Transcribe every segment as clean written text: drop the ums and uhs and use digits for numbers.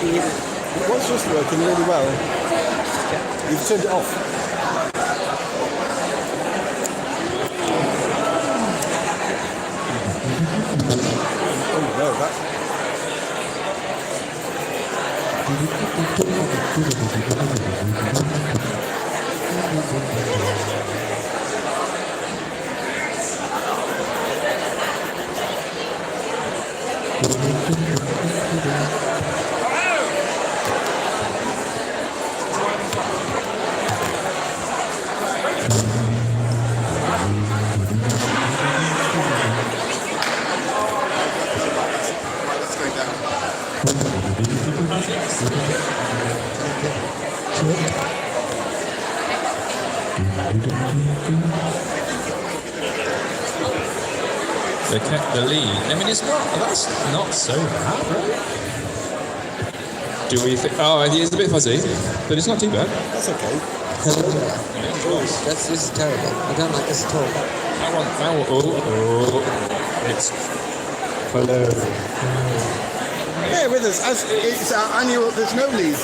It was just working really well. You've turned it off. Oh no, that's... They kept the lead. I mean, that's not so bad, right? Do we think? Oh, it's a bit fuzzy, but it's not too bad. That's okay. This is terrible. I don't like this at all. It's... Hello. Yeah, with us. As it's our annual, there's no lead.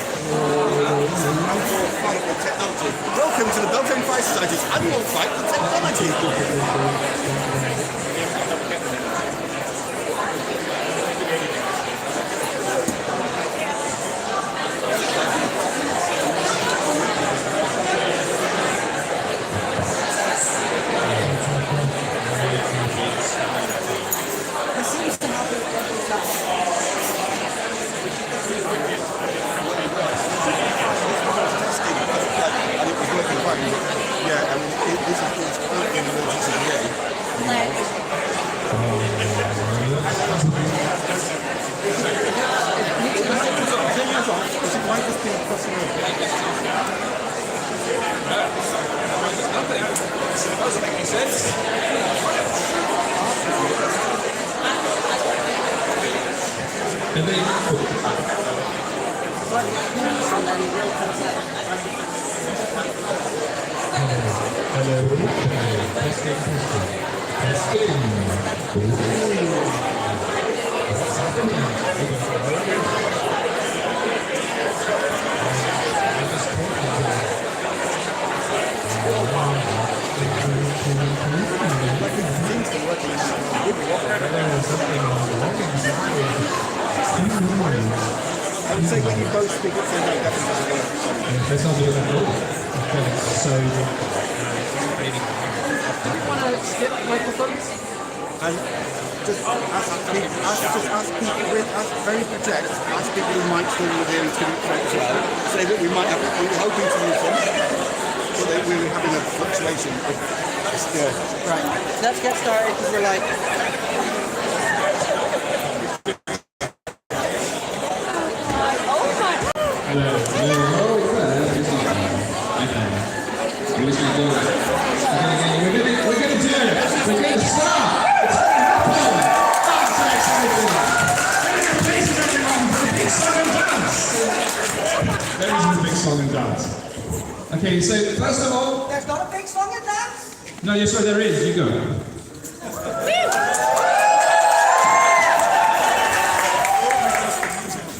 Welcome to the Beltane Fire Society's annual fight with technology. I would say when you both speak at the same time, definitely doesn't work. So, do you want to skip microphones? And just ask people very project, ask people who might still be here to say that we might have, we're hoping to use them, so that we were having a fluctuation. Right, let's get started because we're like... Okay, so first of all... There's not a big song and dance? No, yes, sir, there is. You go.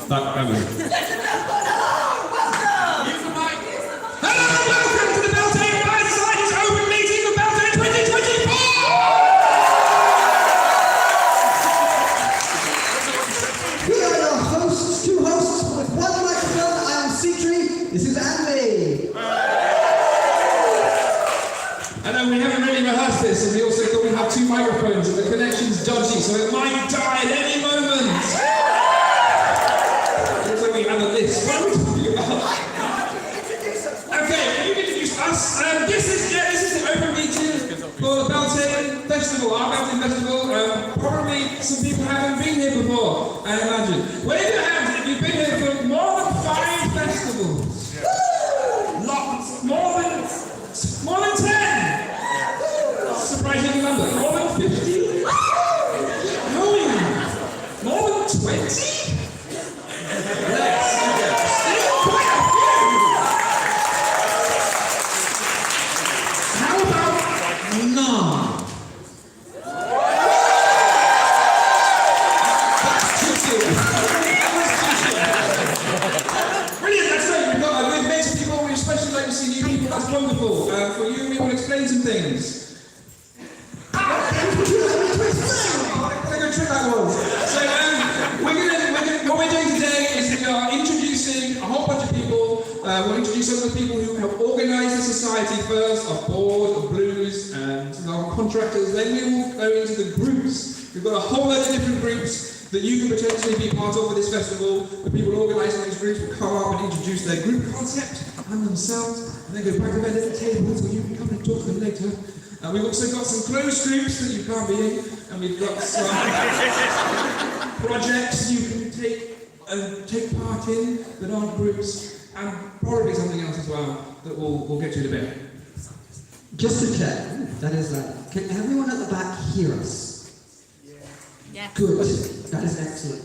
That was... Hello, welcome to the Beltane Fire Society's open meeting of Beltane 2024! We are your hosts, two hosts with one microphone. I am C3. This is Andy. I know we haven't really rehearsed this, and we also thought we'd have two microphones, and the connection's dodgy, so it might die at any moment. Also, we have a list. What are we talking about? Okay, you can introduce us. This is the open meeting for the Beltane Festival, our Beltane Festival. Probably some people haven't been here before, I imagine. Wave your hands if you've been here for more than 5 festivals. Lots, more than 10. Surprising number. More than 50? More than 20? How about none? That's tricky. we'll introduce some of the people who have organised the society first, our board, our blues, and our contractors. Then we will go into the groups. We've got a whole load of different groups that you can potentially be part of for this festival. The people organising these groups will come up and introduce their group concept and themselves, and then go back to their little tables where you can come and talk to them later. We've also got some closed groups that you can't be in, and we've got some projects you can take part in that aren't groups, and probably something else as well that we'll get to in a bit. Just to check, that is can everyone at the back hear us? Yeah. Good, that is excellent.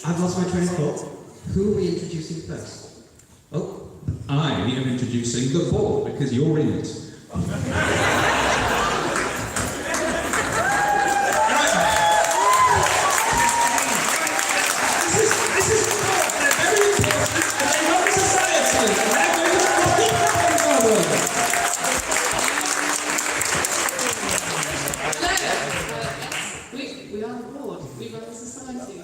I've lost my train of thought. Who are we introducing first? Oh. I am introducing the board because you're in it. We are the board. We run the society.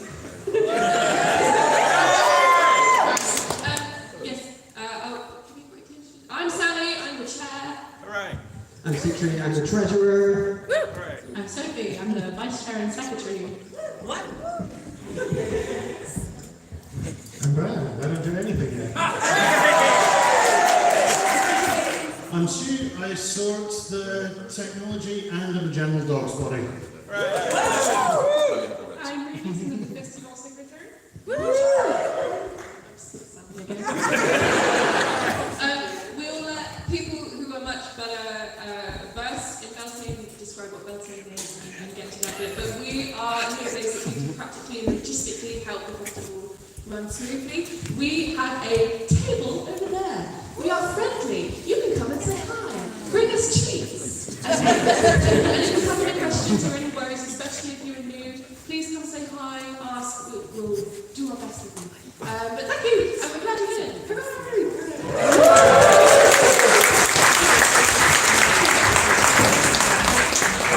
Yes. I'll give you a quick introduction. I'm Sally. I'm the chair. Hooray. I'm Citri, I'm the treasurer. Hooray. I'm Sophie. I'm the vice chair and secretary. What? I'm Brad. I don't do anything yet. I'm Stu. I sort the technology and I'm a general dog's body. I'm Reading the festival secretary. We'll let people who are much better versed in Beltane describe what Beltane is and get to that bit. But we are here basically to practically and logistically help the festival run smoothly. We have a table over there. We are friendly. You can come and say hi. Bring us treats. And if you have any questions or any worries, especially if you're new, please come say hi, ask. We'll do our best with you. But thank you, and we're glad you're here. Hooray!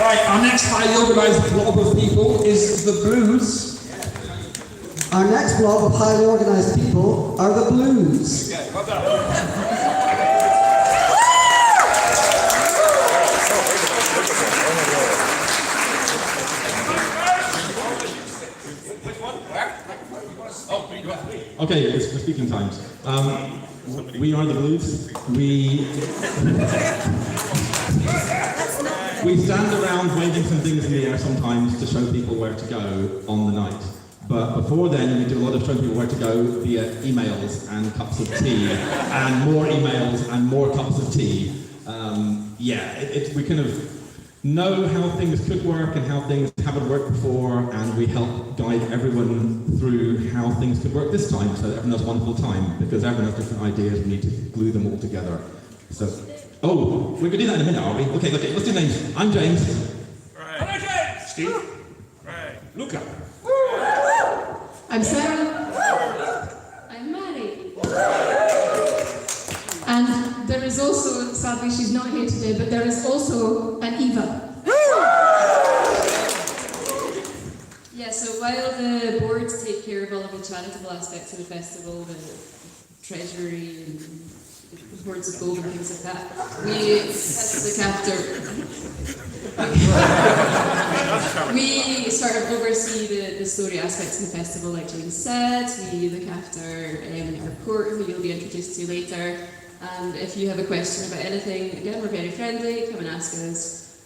Right, our next highly organised blob of people is the blues. Our next blob of highly organised people are the blues. Okay, it's for speaking times. We are the blues. We stand around waving some things in the air sometimes to show people where to go on the night. But before then, we do a lot of showing people where to go via emails and cups of tea, and more emails and more cups of tea. We kind of know how things could work and how things haven't worked before, and we help guide everyone through how things could work this time so that everyone has a wonderful time, because everyone has different ideas, we need to glue them all together. So, we're going to do that in a minute, are we? Okay, let's do names. I'm James. Right. Hello, James. Steve. Right. Luca. I'm Sarah. I'm Mary. And there is also, sadly she's not here today, but there is also an Eva. Yeah, so while the boards take care of all of the charitable aspects of the festival, the treasury and the boards of gold and things like that, we look after. We sort of oversee the story aspects of the festival, like James said. We look after our court, who you'll be introduced to later. And if you have a question about anything, again, we're very friendly. Come and ask us.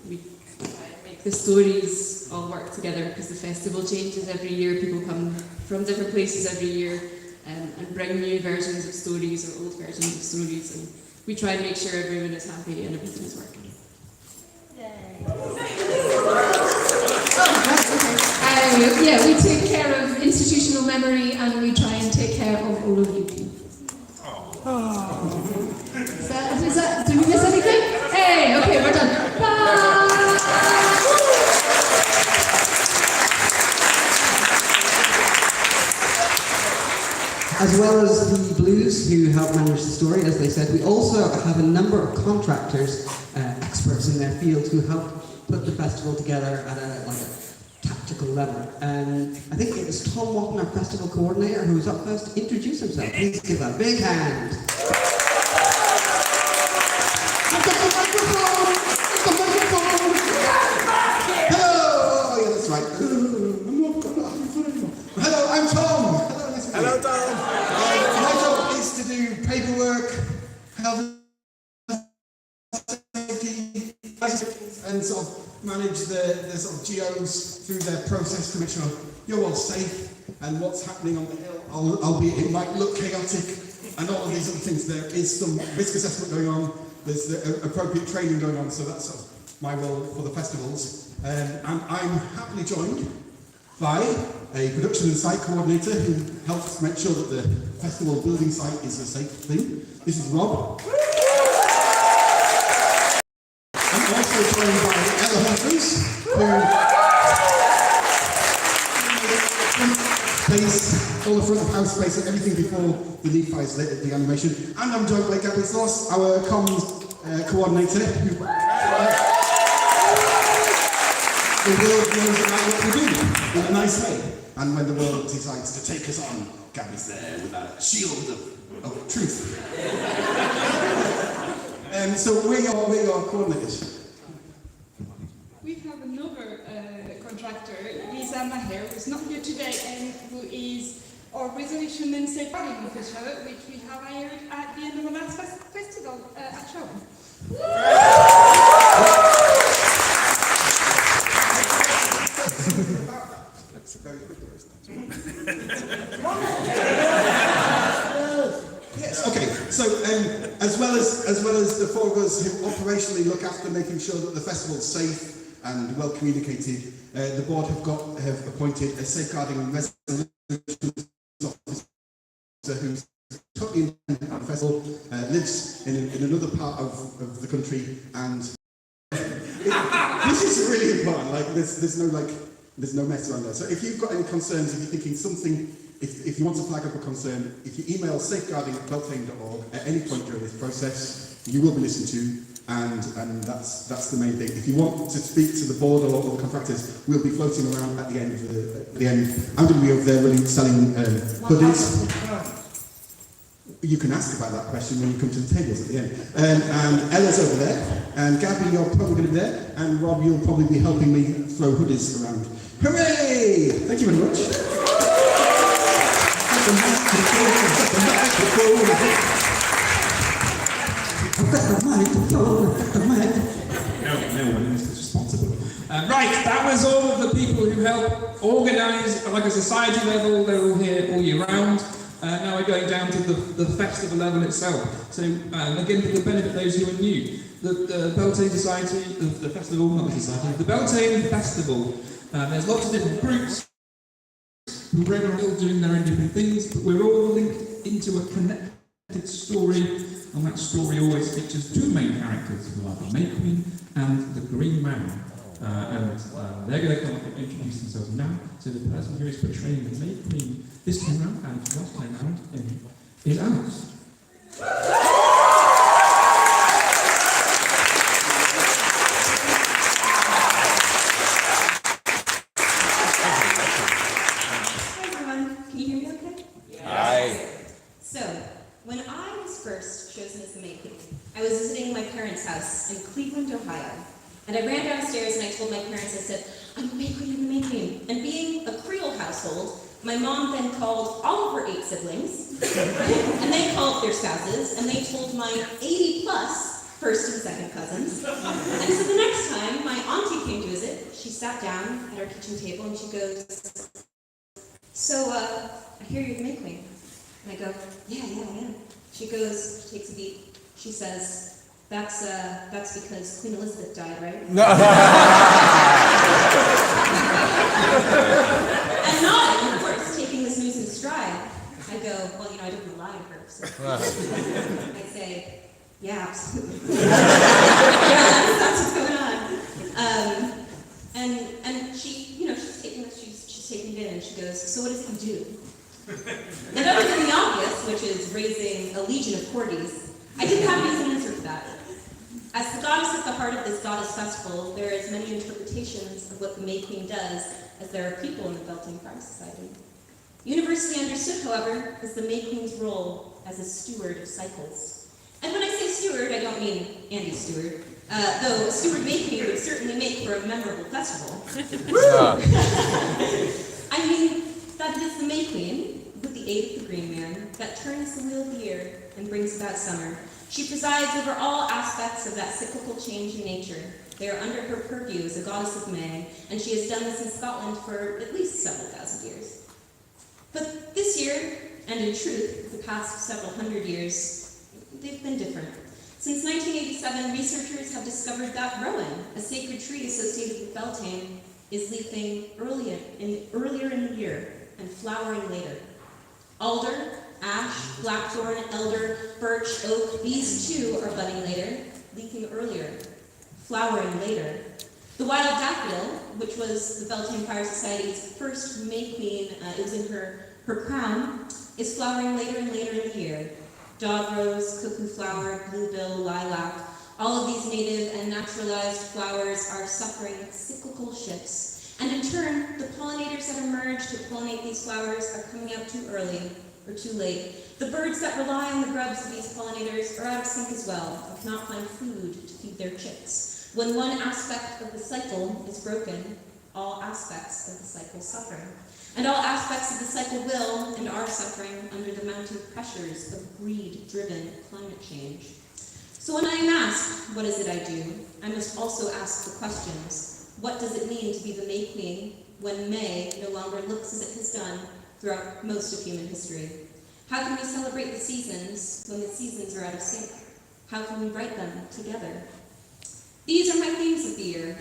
We try and make the stories all work together because the festival changes every year. People come from different places every year and bring new versions of stories or old versions of stories. And we try and make sure everyone is happy and everything is working. We take care of institutional memory and we try and take care of all of you people. Did we miss anything? Hey, okay, we're done. Bye! As well as the blues who help manage the story, as they said, we also have a number of contractors, experts in their field, who help put the festival together at a tactical local level. And I think it is Tom Walton, our festival coordinator, who is up first to introduce himself. Please give a big hand. I've got the microphone! I've got the microphone! Hello! Oh, yeah, that's right. Hello, I'm Tom. Hello, Tom. My job is to do paperwork, health safety, and sort of manage the sort of GOs through their process to make sure you're all safe and what's happening on the hill, albeit it might look chaotic, and all of these other things. There is some risk assessment going on, there's the appropriate training going on, so that's sort of my role for the festivals. And I'm happily joined by a production and site coordinator who helps make sure that the festival building site is a safe thing. This is Rob. I'm also joined by Ella Humphries, who plays all the front of house space and everything before the lead fires, the animation. And I'm joined by Gabby Sloss, our comms coordinator, who the world knows about what we're doing in a nice way. And when the world decides to take us on, Gabby's there with a shield of truth. So we're your coordinators. We have another contractor, Lisa Maher, who is not here today and who is our resolution and safeguarding officer, which we have hired at the end of the last festival at Showing. That's a very good person. Yes. Okay. So, as well as the four of us who operationally look after making sure that the festival's safe and well communicated, the board have appointed a safeguarding and resolution officer who's totally independent of the festival, lives in another part of the country, and this is really important. Like, there's no mess around there. So if you've got any concerns, if you're thinking something, if you want to flag up a concern, if you email safeguarding@beltane.org at any point during this process, you will be listened to, and that's the main thing. If you want to speak to the board or the contractors, we'll be floating around at the end. I'm going to be over there really selling hoodies. You can ask about that question when you come to the tables at the end. And Ella's over there, and Gabby, you're probably going to be there, and Rob, you'll probably be helping me throw hoodies around. Hooray! Thank you very much. No one is responsible. Right, that was all of the people who help organise, like a society level. They're all here all year round. Now we're going down to the festival level itself. So again, for the benefit of those who are new, the Beltane Society, the festival, not the society, the Beltane Festival. There's lots of different groups who are all doing their own different things, but we're all linked into a connected story, and that story always features two main characters, who are the May Queen and the Green Man. They're going to come up and introduce themselves now. So the person who is portraying the May Queen this time round and last time round is Alex. When I was first chosen as the May Queen, I was visiting my parents' house in Cleveland, Ohio. And I ran downstairs and I told my parents, I said, I'm the May Queen, I'm the May Queen. And being a Creole household, my mom then called all of her 8 siblings, and they called their spouses, and they told my 80+ first and second cousins. And so the next time my auntie came to visit, she sat down at our kitchen table and she goes, so, I hear you're the May Queen. And I go, yeah, I am. She goes, she takes a beat, she says, that's because Queen Elizabeth died, right? No. And not, of course, taking this news in stride. I go, well, I didn't lie to her. So. I say, yeah, absolutely. Yeah, that's what's going on. And she, she's taking this, she's taking it in, and she goes, so what does he do? And other than the obvious, which is raising a legion of corgis, I didn't have an easy answer for that. As the goddess at the heart of this goddess festival, there are as many interpretations of what the May Queen does as there are people in the Beltane Fire Society. Universally understood, however, is the May Queen's role as a steward of cycles. And when I say steward, I don't mean Andy Stewart, though a steward May Queen would certainly make for a memorable festival. I mean that it is the May Queen, with the aid of the Green Man, that turns the wheel of the year and brings about summer. She presides over all aspects of that cyclical change in nature. They are under her purview as a goddess of May, and she has done this in Scotland for at least several thousand years. But this year, and in truth, the past several hundred years, they've been different. Since 1987, researchers have discovered that rowan, a sacred tree associated with Beltane, is leafing earlier in the year and flowering later. Alder, ash, blackthorn, elder, birch, oak, these too are budding later, leafing earlier, flowering later. The wild daffodil, which was the Beltane Fire Society's first May Queen, it was in her crown, is flowering later and later in the year. Dog rose, cuckoo flower, bluebill, lilac, all of these native and naturalized flowers are suffering cyclical shifts. And in turn, the pollinators that emerge to pollinate these flowers are coming out too early or too late. The birds that rely on the grubs of these pollinators are out of sync as well and cannot find food to feed their chicks. When one aspect of the cycle is broken, all aspects of the cycle suffer. And all aspects of the cycle will and are suffering under the mounting pressures of greed-driven climate change. So when I am asked, what is it I do, I must also ask the questions. What does it mean to be the May Queen when May no longer looks as it has done throughout most of human history? How can we celebrate the seasons when the seasons are out of sync? How can we write them together? These are my themes of the year.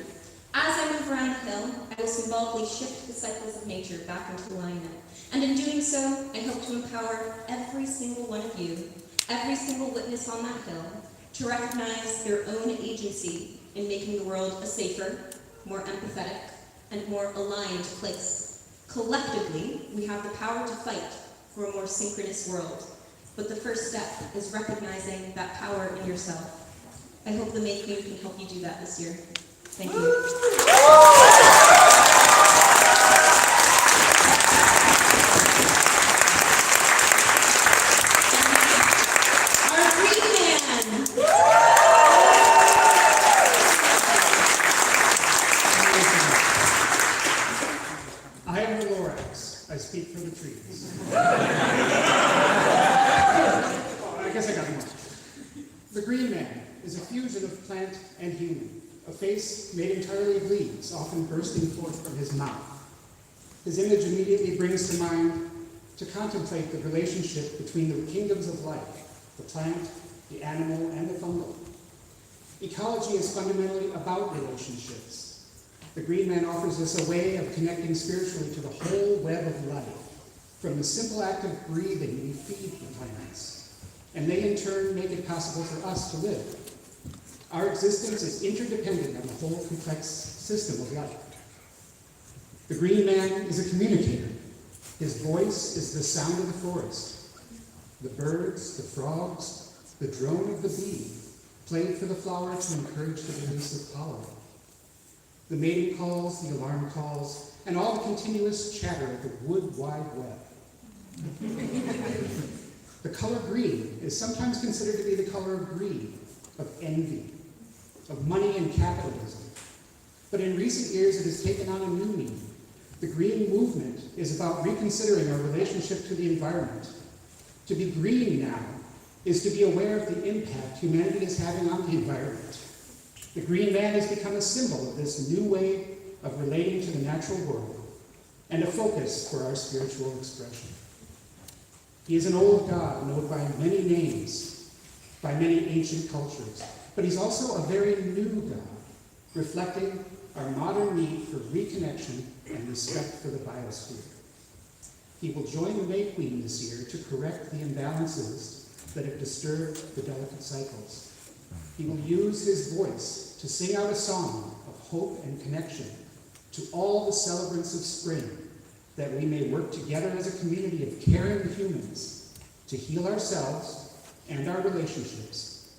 As I move around the hill, I will symbolically shift the cycles of nature back into alignment. And in doing so, I hope to empower every single one of you, every single witness on that hill, to recognize their own agency in making the world a safer, more empathetic, and more aligned place. Collectively, we have the power to fight for a more synchronous world. But the first step is recognizing that power in yourself. I hope the May Queen can help you do that this year. Thank you. Our Green Man. I am the Lorax. I speak for the trees. I guess I got one. The Green Man is a fusion of plant and human. A face made entirely of leaves, often bursting forth from his mouth. His image immediately brings to mind to contemplate the relationship between the kingdoms of life, the plant, the animal, and the fungal. Ecology is fundamentally about relationships. The Green Man offers us a way of connecting spiritually to the whole web of life. From the simple act of breathing, we feed the plants, and they in turn make it possible for us to live. Our existence is interdependent on the whole complex system of life. The Green Man is a communicator. His voice is the sound of the forest. The birds, the frogs, the drone of the bee played for the flower to encourage the release of pollen. The mating calls, the alarm calls, and all the continuous chatter of the wood wide web. The color green is sometimes considered to be the color of greed, of envy, of money and capitalism. But in recent years, it has taken on a new meaning. The green movement is about reconsidering our relationship to the environment. To be green now is to be aware of the impact humanity is having on the environment. The Green Man has become a symbol of this new way of relating to the natural world and a focus for our spiritual expression. He is an old god known by many names, by many ancient cultures, but he's also a very new God, reflecting our modern need for reconnection and respect for the biosphere. He will join the May Queen this year to correct the imbalances that have disturbed the delicate cycles. He will use his voice to sing out a song of hope and connection to all the celebrants of spring, that we may work together as a community of caring humans to heal ourselves and our relationships,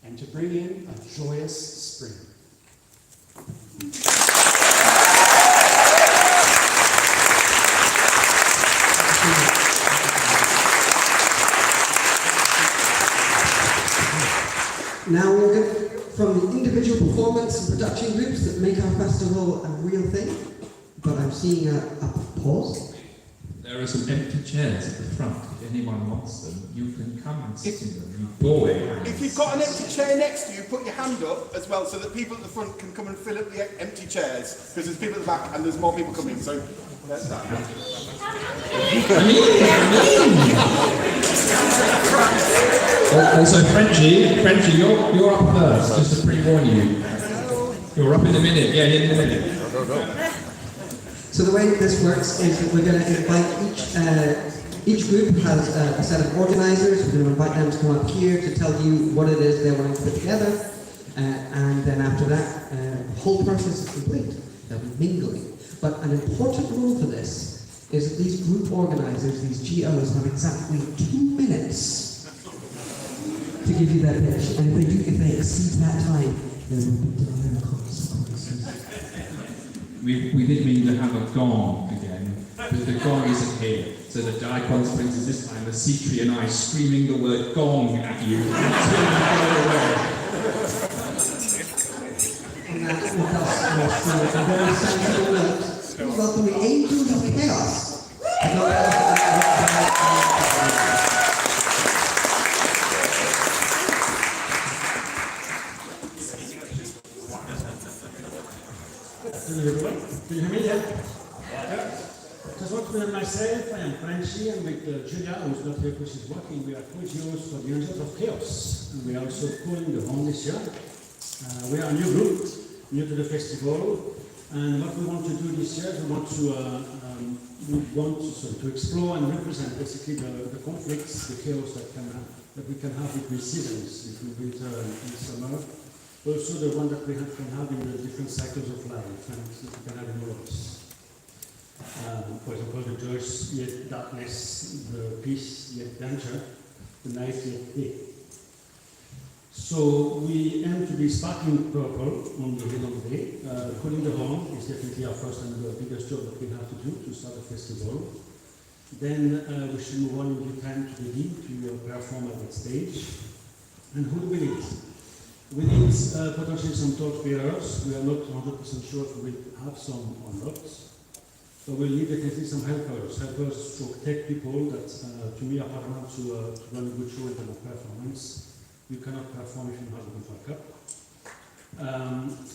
and to bring in a joyous spring. Now we'll get from the individual performance and production groups that make our festival a real thing, but I'm seeing a pause. There are some empty chairs at the front. If anyone wants them, you can come and sit in them. You boy. If you've got an empty chair next to you, put your hand up as well so that people at the front can come and fill up the empty chairs, because there's people at the back and there's more people coming. So that's that. So Frenchie, you're up first, just to pre-warn you. You're up in a minute. Yeah, in a minute. So the way this works is that we're going to invite each group has a set of organisers. We're going to invite them to come up here to tell you what it is they're wanting to put together, and then after that, the whole process is complete. There'll be mingling. But an important rule for this is that these group organisers, these GOs, have exactly 2 minutes to give you their pitch, and if they exceed that time, there will be dire consequences. We didn't mean to have a gong again, but the gong isn't here. So the dire consequences this time are Citri and I screaming the word gong at you until you go away. And that's what us a very sensible note. Please welcome the Angels of Chaos. Everyone. Can you hear me? Yeah? Just want to present myself. I am Frenchie, and with Julia, who's not here because she's working, we are co-GOs for the Angels of Chaos. And we are also calling the home this year. We are a new group, new to the festival. And what we want to do this year, we want to explore and represent basically the conflicts, the chaos that we can have between seasons, between winter and summer. Also the one that we can have in the different cycles of life, and that we can have in all of us. For example, the joy yet darkness, the peace yet danger, the night yet day. So we aim to be sparkling purple on the hill of the day. Calling the horn is definitely our first and the biggest job that we have to do to start the festival. Then we should move on in due time to the D to perform at that stage. And who do we need? We need potentially some torchbearers. We are not 100% sure if we will have some or not. But we'll need definitely some helpers to tech people that, to me, are paramount to run a good show in terms of performance. You cannot perform if you don't have a good backup.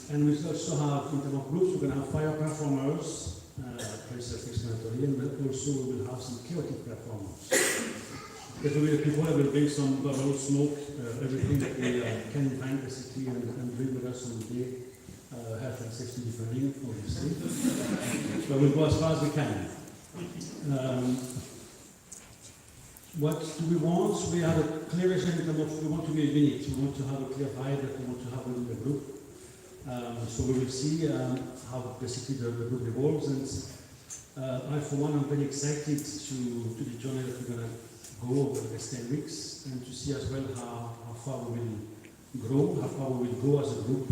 And we also have, in terms of groups, we're going to have fire performers, very self-explanatory, and also we will have some chaotic performers. There will be the people that will bring some bubble, smoke, everything that we can find basically and bring with us on the day, health and safety depending, obviously. But we'll go as far as we can. What do we want? We have a clear vision in terms of we want to be a unit. We want to have a clear vibe that we want to have within the group. So we will see how basically the group evolves. And I, for one, am very excited to the journey that we're going to go over the next 10 weeks and to see as well how far we will grow, how far we will go as a group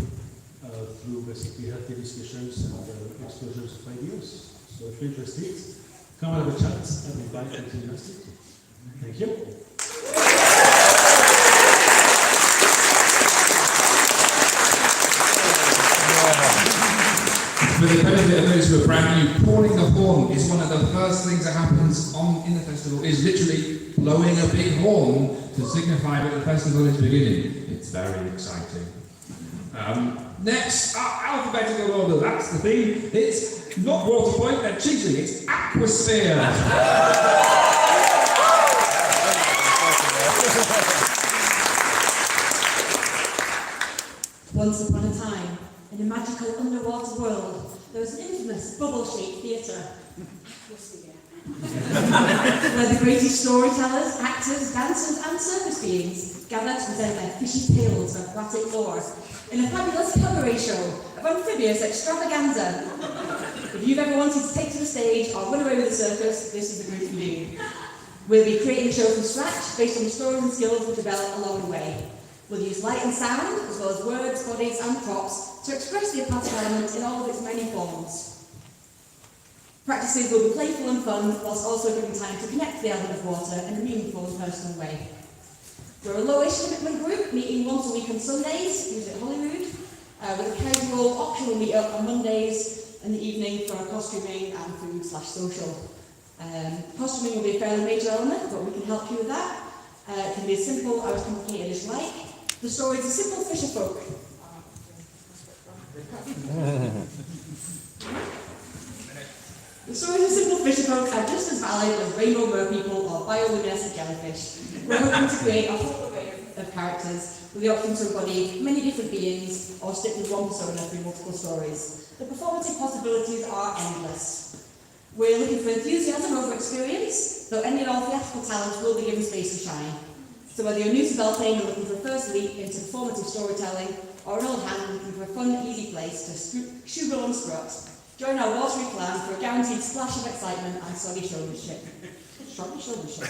through basically healthy discussions and explosions of ideas. So if you're interested, come and have a chat. I'll invite you to the university. Thank you. For the benefit of those who are brand new, calling the horn is one of the first things that happens in the festival, is literally blowing a big horn to signify that the festival is beginning. It's very exciting. Next, alphabetical order, that's the theme. It's not water point, they're cheating, it's aquasphere. Once upon a time, in a magical underwater world, there was an infamous bubble-shaped theatre, aquasphere, where the greatest storytellers, actors, dancers and circus beings gathered to present their fishy tales of aquatic lore in a fabulous cabaret show of amphibious extravaganza. If you've ever wanted to take to the stage or run away with the circus, this is the group for you. We'll be creating a show from scratch based on the stories and skills we develop along the way. We'll use light and sound, as well as words, bodies and props, to express the aquatic element in all of its many forms. Practices will be playful and fun, whilst also giving time to connect to the element of water in a meaningful and personal way. We're a lowish commitment group, meeting once a week on Sundays, usually at Holyrood, with a casual, optional meet-up on Mondays in the evening for costuming and food/social. Costuming will be a fairly major element, but we can help you with that. It can be as simple or as complicated as you like. The stories of simple fisher folk. The stories of simple fisher folk are just as valid as rainbow merpeople or bioluminescent jellyfish. We're hoping to create a whole array of characters with the option to embody many different beings or stick with one persona through multiple stories. The performative possibilities are endless. We're looking for enthusiasm over experience, though any and all theatrical talents will be given space to shine. So whether you're new to Beltane and looking for a first leap into performative storytelling, or an old hand looking for a fun, easy place to shoogle and strut, join our watery clan for a guaranteed splash of excitement and soggy showmanship. Soggy showmanship.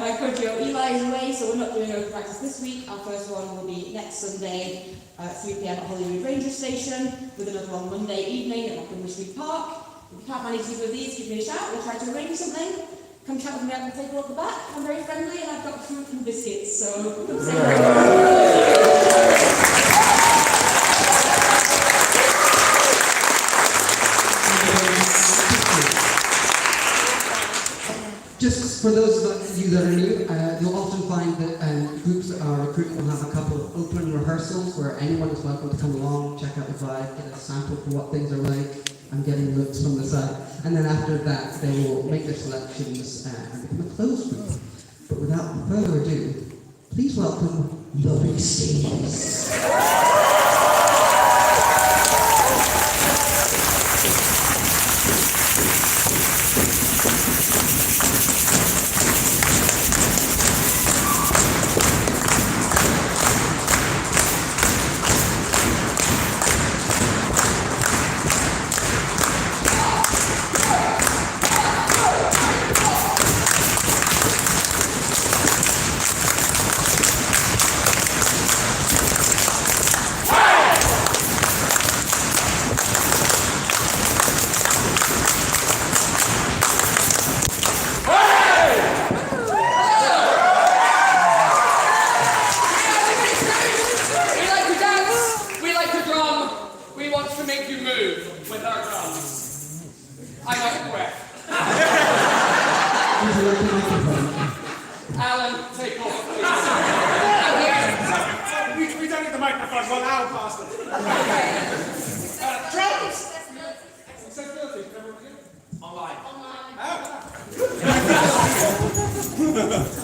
My co-duo Eli is away, so we're not doing open practice this week. Our first one will be next Sunday at 3 PM at Holyrood Ranger Station, with another one Monday evening at Morecambe Street Park. If you can't manage either of these, give me a shout. We'll try to arrange something. Come chat with me at the table at the back. I'm very friendly and I've got fruit and biscuits, so come say hi. Just for those of you that are new, you'll often find that groups that are recruiting will have a couple of open rehearsals where anyone is welcome to come along, check out the vibe, get a sample for what things are like. I'm getting looks from the side. And then after that, they will make their selections and become a closed group. But without further ado, please welcome the Big Stings.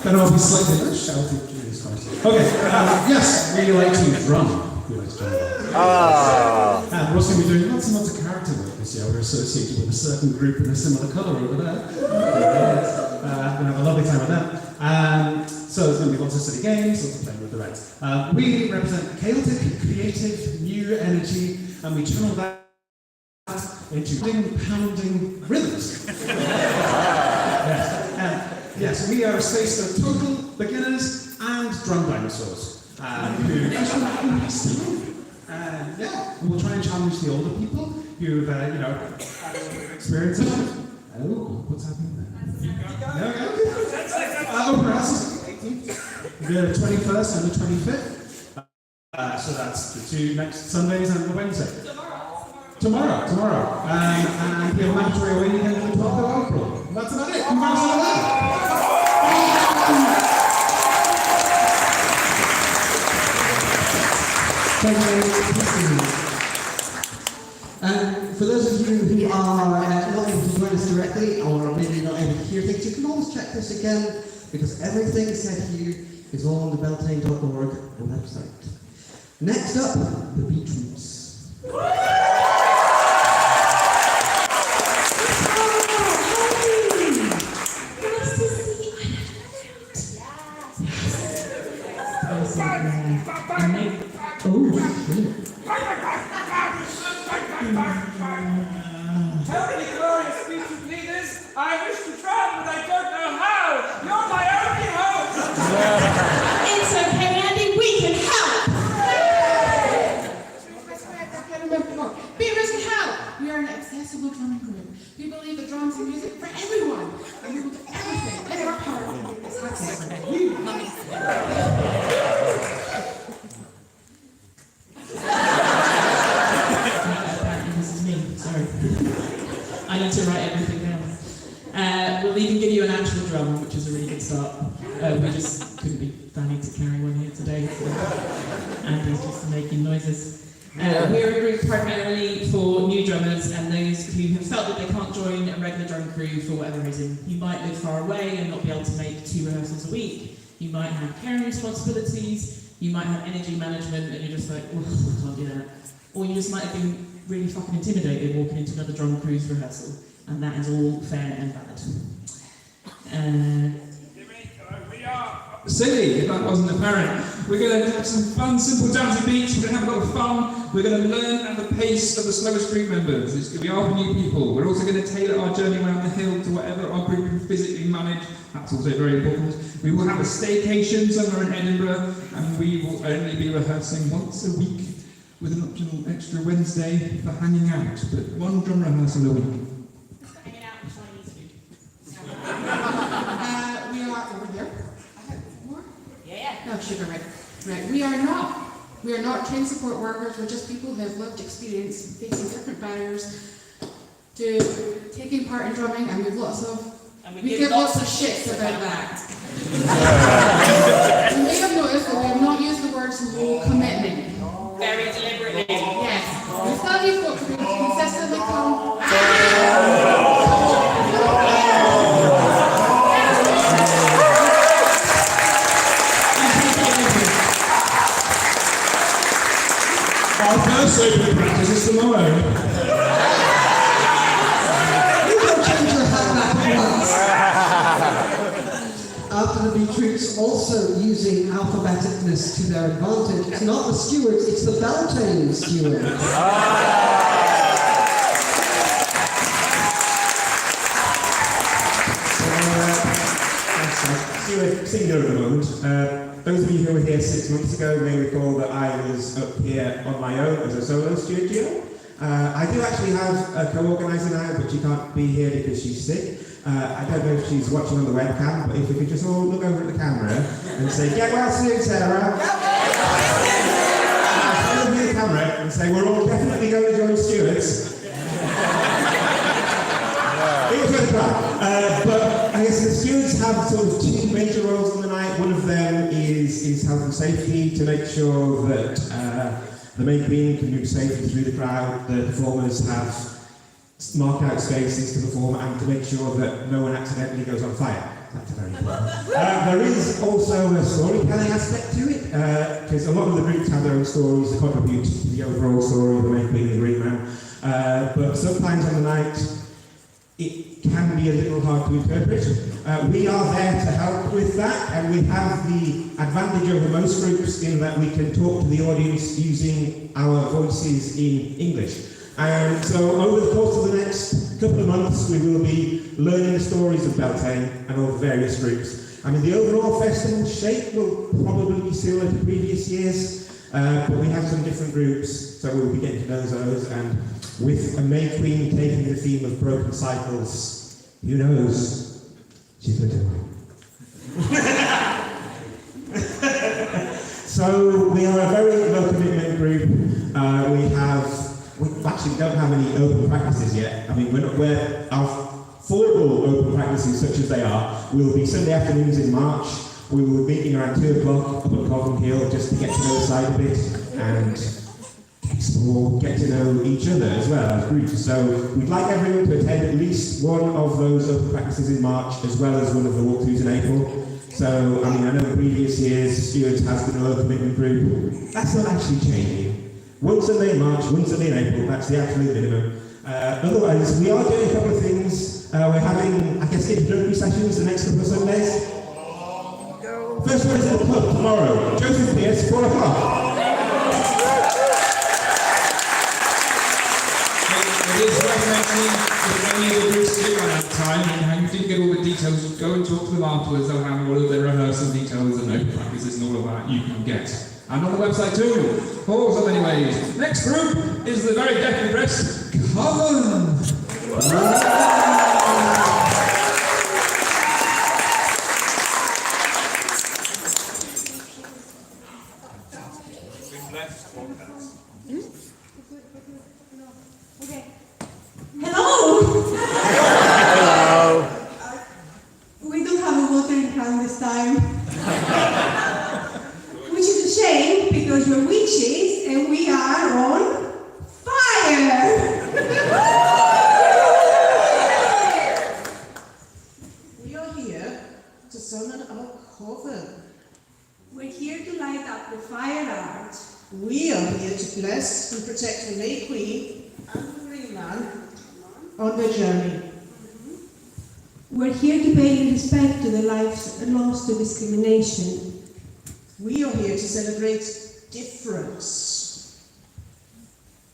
Then I'll be slightly less shouty. Jesus Christ. Okay, yes, we like to drum. We like to drum. And we're also going to be doing lots and lots of character work this year. We're associated with a certain group in a similar colour over there. We're going to have a lovely time with them. So there's going to be lots of silly games, lots of playing with the reds. We represent chaotic, creative, new energy, and we channel that into pounding rhythms. Yes, we are a space for total beginners and drum dinosaurs. We'll try and challenge the older people who've, had a little experience. Oh, what's happening there? Open house, the 21st and the 25th. So that's the 2 next Sundays and the Wednesday. Tomorrow. And we have a mandatory away weekend on the 12th of April. That's about it. Congrats on that. Thank you very much. For those of you who are not able to join us directly, or maybe not able to hear things, you can always check this again, because everything said here is all on the Beltane.org website. Next up, the Beetroots. Tell me, glorious Beetroot leaders, I wish to travel, but I don't know how. You're my only hope. drums and music for everyone. And we will do everything in our power to make this happen. And you, Mummy. This is me, sorry. I need to write everything down. We'll even give you an actual drum, which is a really good start. We just couldn't be planning to carry one here today, so Andy's just making noises. We're a group primarily for new drummers and those who have felt that they can't join a regular drum crew for whatever reason. You might live far away and not be able to make 2 rehearsals a week. You might have caring responsibilities. You might have energy management and you're just like, oh, I can't do that. Or you just might have been really fucking intimidated walking into another drum crew's rehearsal. And that is all fair and valid. Silly, if that wasn't apparent. We're going to have some fun, simple dancing beats. We're going to have a lot of fun. We're going to learn at the pace of the slowest group members. It's going to be our new people. We're also going to tailor our journey around the hill to whatever our group can physically manage. That's also very important. We will have a staycation somewhere in Edinburgh, and we will only be rehearsing once a week with an optional extra Wednesday for hanging out, but 1 drum rehearsal a week. Hanging out with Chinese food. We are over there. More? Yeah. No, sugar, right. Right. We are not trained support workers. We're just people who have lived experience facing different barriers to taking part in drumming, and we give lots of shits about that. You may have noticed that we have not used the words low commitment. Very deliberately. Yes. We tell these folks to consistently come. Our first open practice is tomorrow. You don't change your hat back at once. After the Beatrix also using alphabeticness to their advantage, it's not the stewards, it's the Beltane stewards. Stewart, singular at the moment. Those of you who were here 6 months ago may recall that I was up here on my own as a solo steward duo. I do actually have a co-organiser now, but she can't be here because she's sick. I don't know if she's watching on the webcam, but if we could just all look over at the camera and say, get well soon, Sarah. Look at the camera and say, we're all definitely going to join stewards. It was really fun. But I guess the stewards have sort of 2 major roles on the night. One of them is health and safety, to make sure that the main queen can move safely through the crowd, the performers have mark out spaces to perform, and to make sure that no one accidentally goes on fire. That's very important. There is also a storytelling aspect to it, because a lot of the groups have their own stories that contribute to the overall story of the main queen and the green man. But sometimes on the night, it can be a little hard to interpret. We are there to help with that, and we have the advantage over most groups in that we can talk to the audience using our voices in English. And so over the course of the next couple of months, we will be learning the stories of Beltane and all the various groups. I mean, the overall festival shape will probably be similar to previous years, but we have some different groups, so we'll be getting to know those, and with a May Queen taking the theme of broken cycles, who knows? She's going to win. So we are a very low commitment group. We actually don't have any open practices yet. I mean, our formal open practices, such as they are, will be Sunday afternoons in March. We will be meeting around 2 o'clock up at Covent Hill just to get to know the site a bit and explore, get to know each other as well as groups. So we'd like everyone to attend at least one of those open practices in March, as well as one of the walkthroughs in April. So, I mean, I know in previous years, Stewards has been a low commitment group. That's not actually changing. One Sunday in March, one Sunday in April, that's the absolute minimum. Otherwise, we are doing a couple of things. We're having, I guess, introductory sessions the next couple of Sundays. First one is at the pub tomorrow. Joseph Pierce, 4 o'clock. It is worth mentioning that many of the groups did run out of time, and how you didn't get all the details, go and talk to them afterwards. They'll have all of their rehearsal details and open practices and all of that you can get. And on the website too, for so many ways. Next group is the very deftly dressed Coven. summon our coven. We're here to light up the fire art. We are here to bless and protect the May Queen and the Green Man on their journey. We're here to pay respect to the lives lost to discrimination. We are here to celebrate difference.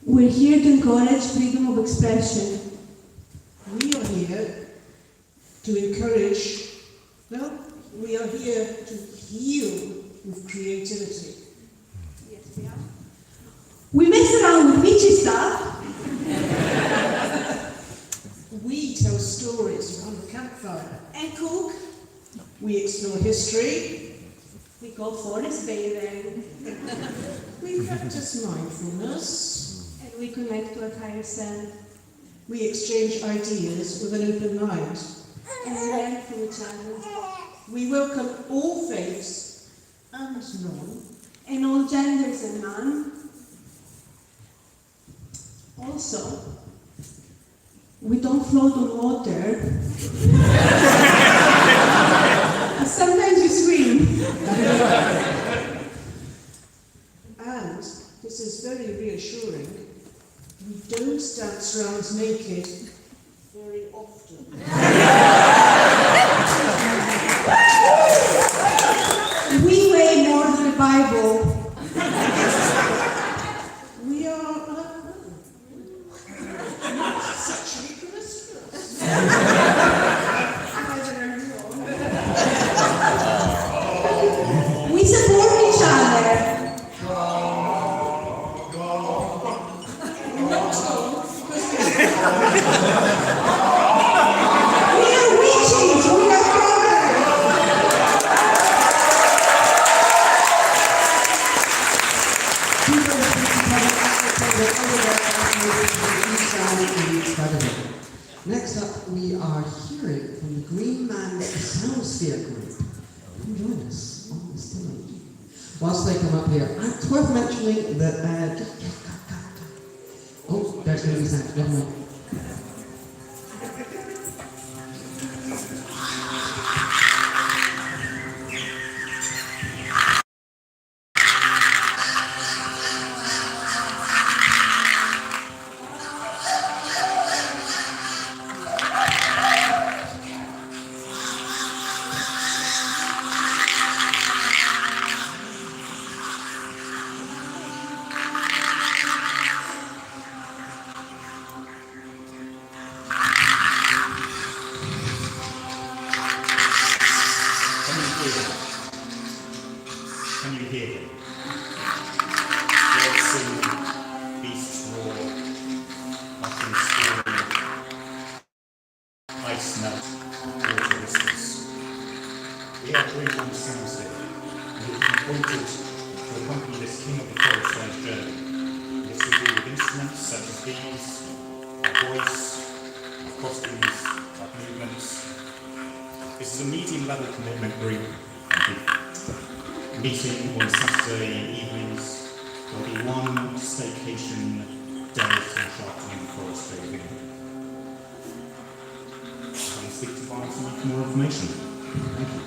We're here to encourage freedom of expression. We are here to encourage, no, we are here to heal with creativity. Yes, we are. We mess around with witchy stuff. We tell stories around the campfire and cook. We explore history. We go forest bathing. We practice mindfulness. And we connect to a higher self. We exchange ideas with an open mind. And we learn from each other. We welcome all faiths and none. And all genders and none. Also, we don't float on water. Sometimes we swim. And this is very reassuring, we don't dance around naked very often. We weigh more than the Bible. We are not sexually promiscuous. We support each other. We are witches. We are Next up, we are hearing from the Green Man's Soundsphere group. Come join us on the stage. Whilst they come up here, it's worth mentioning that. Oh, there's going to be sound. Never mind. Can you hear them? Birds sing, beasts roar, mushroom storm, ice melt, water whispers. We are Green Man Soundsphere, and we've been appointed to accompany this king of the forest on his journey. This will be with instruments such as these, our voice, our costumes, our movements. This is a medium-level commitment group, and meeting on Saturday evenings. There'll be one staycation day till afternoon forest bathing. Come and speak to Vines and get more information. Thank you.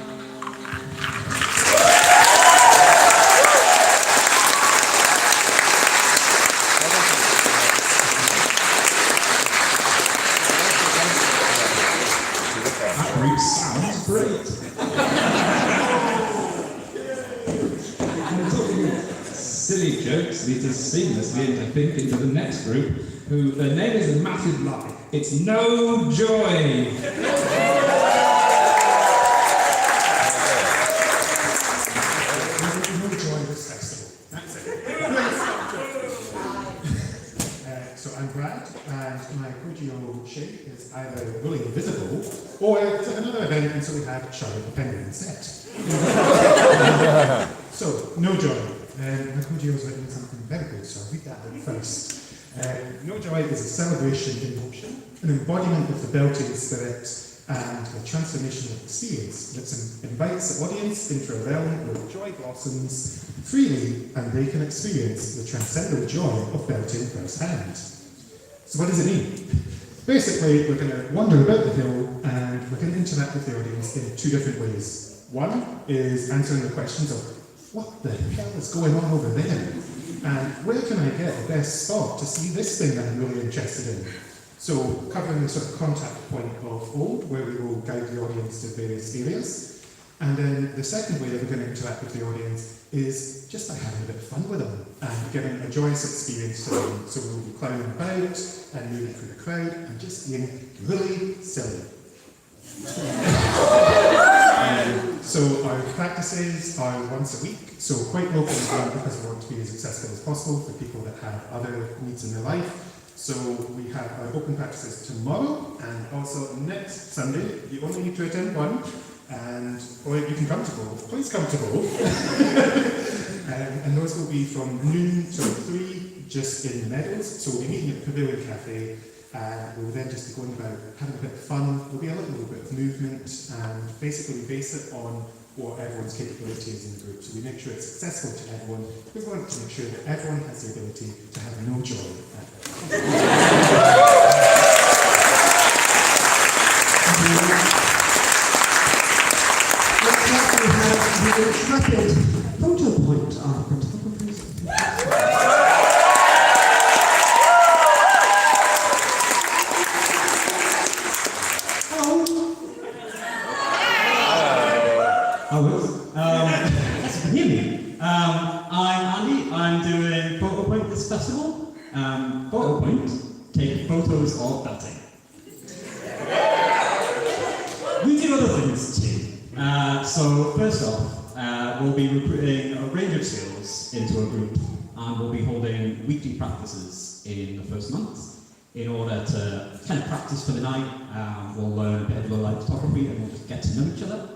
That group sounds great. Silly jokes lead us seamlessly, I think, into the next group, who their name is a massive lie. It's No Joy. No joy this festival. That's it. So I'm Brad, and my Cordial shape is either really invisible, or it's another event, and so we have Charlie the Penguin instead. So, No Joy. My Cordial is written something very good, so I'll read that out first. No Joy is a celebration in motion, an embodiment of the Beltane spirit, and a transformational experience that invites the audience into a realm where joy blossoms freely and they can experience the transcendental joy of Beltane firsthand. So what does it mean? Basically, we're going to wander about the hill and we're going to interact with the audience in two different ways. One is answering the questions of what the hell is going on over there? And where can I get the best spot to see this thing that I'm really interested in? So covering the sort of contact point of old, where we will guide the audience to various areas. And then the second way that we're going to interact with the audience is just by having a bit of fun with them and giving a joyous experience to them. So we'll be clowning about and moving through the crowd and just being really silly. So our practices are once a week, so quite local as well, because we want to be as accessible as possible for people that have other needs in their life. So we have our open practices tomorrow and also next Sunday. You only need to attend one, or you can come to both. Please come to both. And those will be from noon till 3, just in the Meadows. So we'll be meeting at the Pavilion Cafe, and we'll then just be going about having a bit of fun. There'll be a little bit of movement, and basically base it on what everyone's capability is in the group. So we make sure it's accessible to everyone. We want to make sure that everyone has the ability to have no joy at it. The intrepid photo point of photographers. That's for me. I'm Andy. I'm doing Photo Point this festival. Photo Point, take photos of Beltane. We do other things too. So first off, we'll be recruiting a range of skills into a group, and we'll be holding weekly practices in the first month in order to kind of practice for the night. We'll learn a bit of low-light photography, and we'll just get to know each other.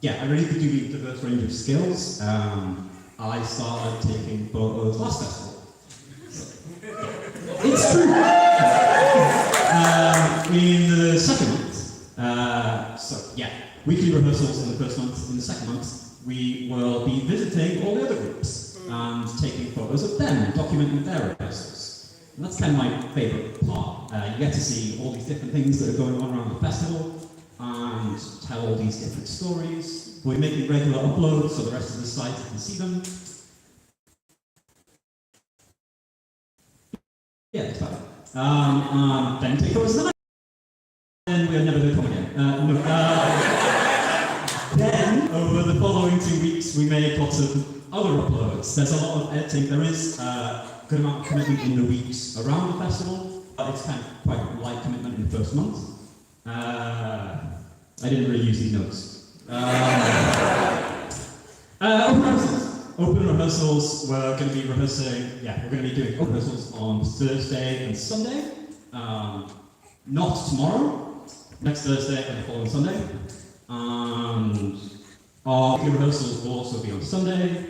Yeah, I really do a diverse range of skills. I started taking photos last festival. It's true. In the second month, so yeah, weekly rehearsals in the first month. In the second month, we will be visiting all the other groups and taking photos of them, documenting their rehearsals. And that's kind of my favourite part. You get to see all these different things that are going on around the festival and tell all these different stories. We're making regular uploads so the rest of the site can see them. Yeah, that's fine. Then take photos of the night. Then we'll never heard from again. Then, over the following 2 weeks, we made lots of other uploads. There's a lot of editing. There is a good amount of commitment in the weeks around the festival, but it's kind of quite a light commitment in the first month. I didn't really use these notes. Open rehearsals. Open rehearsals, we're going to be rehearsing, we're going to be doing open rehearsals on Thursday and Sunday. Not tomorrow, next Thursday and the following Sunday. And our weekly rehearsals will also be on Sunday.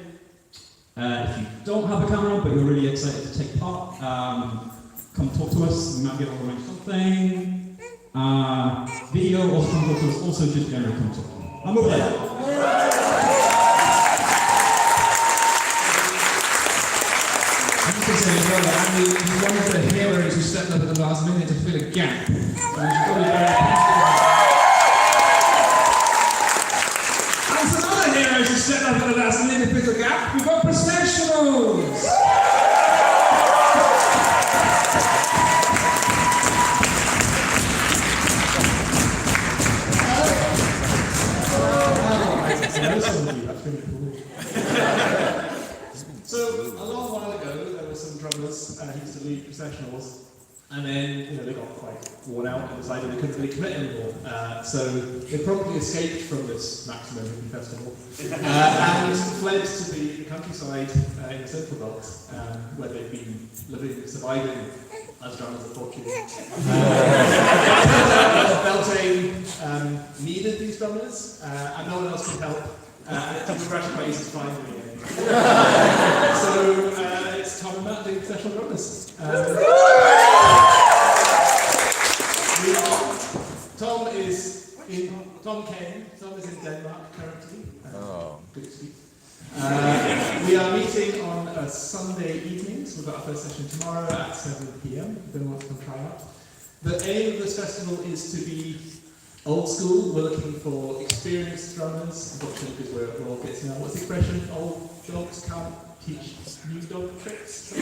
If you don't have a camera but you're really excited to take part, come talk to us. We might be able to arrange something. Video or come talk to us. Also, just generally come talk to me. I'm over there. I just want to say as well that Andy is one of the heroes who stepped up at the last minute to fill a gap. So we should probably be very appreciative. And some other heroes who stepped up at the last minute to fill a gap. We've got professionals. So, a long while ago, there were some drummers who used to lead processionals, and then they got quite worn out and decided they couldn't really commit anymore. So they promptly escaped from this maximum hippie festival and fled to the countryside in the Central Belt, where they've been surviving as drummers of fortune. Beltane needed these drummers, and no one else could help. And congratulations is finally in. So it's Tom and Matt doing professional drummers. Tom is in Denmark currently. Good to speak. We are meeting on a Sunday evening, so we've got our first session tomorrow at 7 PM. If anyone wants to come try out. The aim of this festival is to be Old school, we're looking for experienced drummers, unfortunately because we're all getting on. What's the expression? Old dogs can't teach new dog tricks? So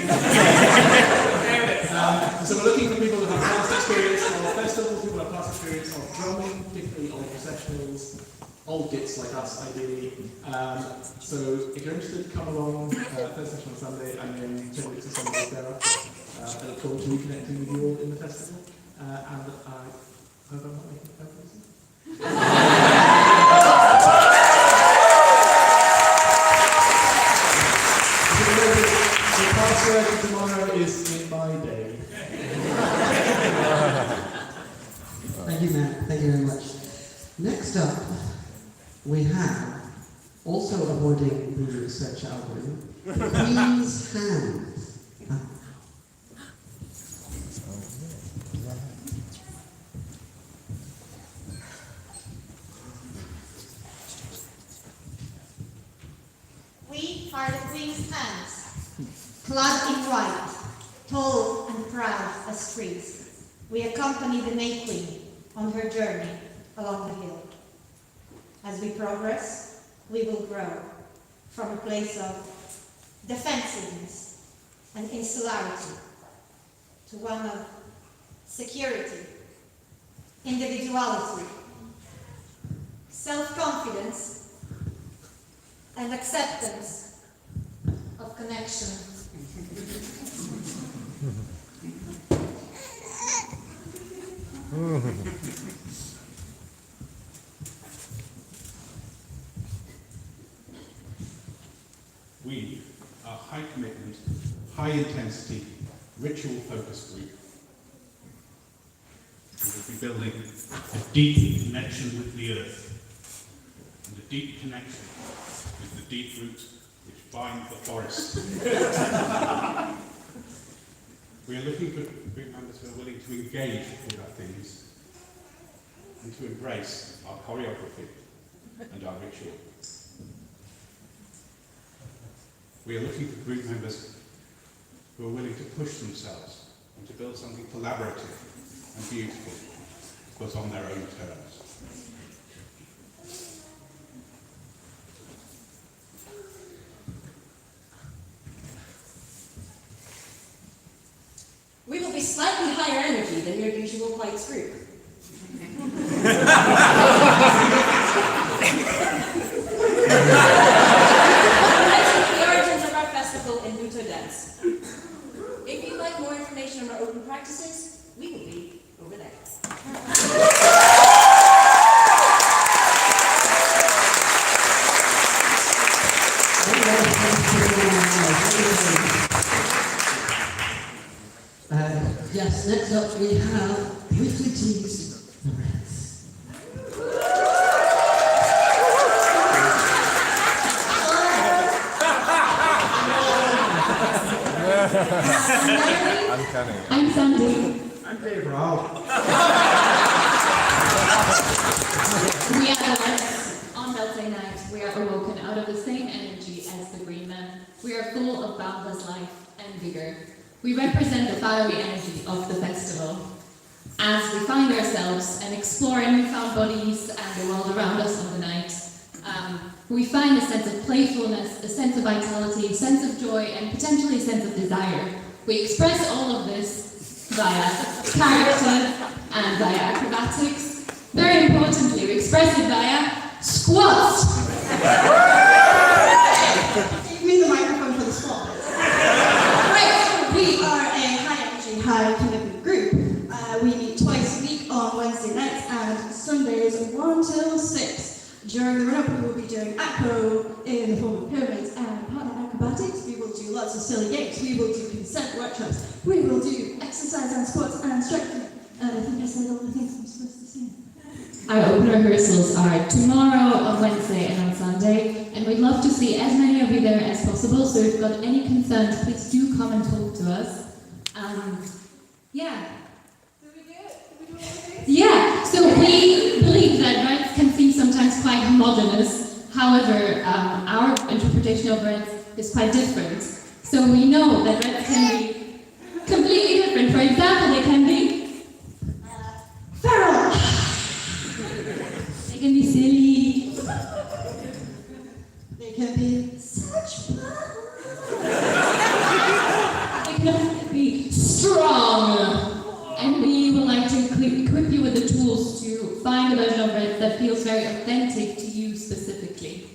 we're looking for people who have past experience of festivals, people who have past experience of drumming, particularly old processionals, old gits like us, ideally. So if you're interested, come along first session on Sunday and then 10 weeks or Sundays thereafter. I look forward to reconnecting with you all in the festival. And I hope I'm not making it easy. The password for tomorrow is in my day. Thank you, Matt. Thank you very much. Next up, we have, also awarding the search algorithm, Queen's Hand. We are the Queen's Hands, clad in white, tall and proud as trees. We accompany the May Queen on her journey along the hill. As we progress, we will grow from a place of defensiveness and insularity to one of security, individuality, self-confidence, and acceptance of connection. We are high commitment, high intensity, ritual focus group. We will be building a deep connection with the earth, and a deep connection with the deep roots which bind the forest. We are looking for group members who are willing to engage with our themes and to embrace our choreography and our ritual. We are looking for group members who are willing to push themselves and to build something collaborative and beautiful, but on their own terms. We will be slightly higher energy than your usual whites group. The origins of our festival in Luto dance. If you'd like more information on our open practices, we will be over there. Yes, next up we have Briefly Teased the Reds. Uncanny. I'm Sandy. I'm Dave Rao. We are the Reds. On Beltane night, we are awoken out of the same energy as the Green Men. We are full of boundless life and vigor. We represent the fiery energy of the festival. As we find ourselves and explore newfound bodies and the world around us on the night, we find a sense of playfulness, a sense of vitality, a sense of joy, and potentially a sense of desire. We express all of this via character and via acrobatics. Very importantly, we express it via squats! Give me the microphone for the squat. Right, we are a high-energy, high-commitment group. We meet twice a week on Wednesday nights and Sundays 1 till 6. During the run-up, we will be doing acro in the form of pyramids and partner acrobatics. We will do lots of silly games. We will do consent workshops. We will do exercise and squats and stretching. I think I said all the things I'm supposed to say. Our open rehearsals are tomorrow, on Wednesday, and on Sunday, and we'd love to see as many of you there as possible, so if you've got any concerns, please do come and talk to us. Yeah. Yeah, so we believe that Reds can seem sometimes quite modernist. However, our interpretation of Reds is quite different. So we know that Reds can be completely different. For example, they can be feral. version of it that feels very authentic to you specifically?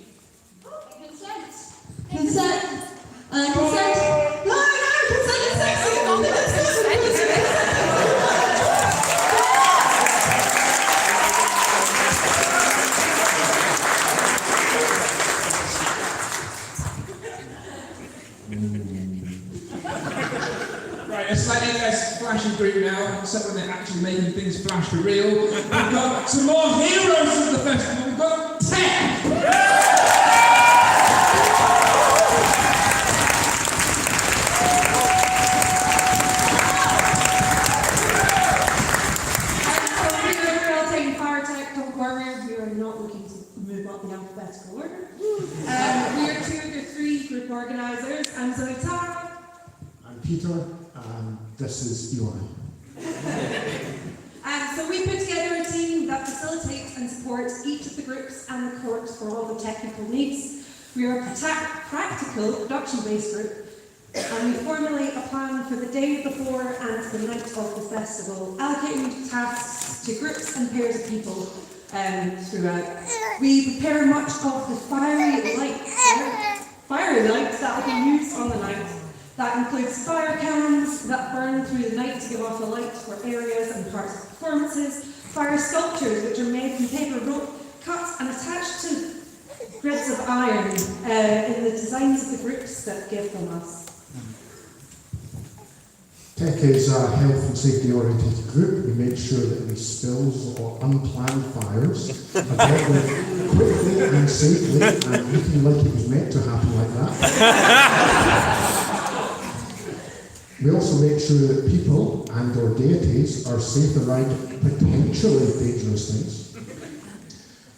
Consent. Consent. Consent. No, consent is sexy. Right, a slightly less flashy group now, except when they're actually making things flash for real. We've got some more heroes of the festival. We've got Tech! We're all taking fire tech, don't worry, we are not looking to move up the alphabetical order. We are two of the three group organisers. I'm Zoe Tara. I'm Peter, and this is Eli. So we put together a team that facilitates and supports each of the groups and the courts for all the technical needs. We are a practical, production-based group, and we formulate a plan for the day before and the night of the festival, allocating tasks to groups and pairs of people throughout. We prepare much of the fiery lights that will be used on the night. That includes fire cannons that burn through the night to give off a light for areas and parts of performances, fire sculptures which are made from paper rope, cut and attached to grids of iron in the designs of the groups that give them us. Tech is a health and safety oriented group. We make sure that any spills or unplanned fires are dealt with quickly and safely and looking like it was meant to happen like that. We also make sure that people and or deities are safe around potentially dangerous things.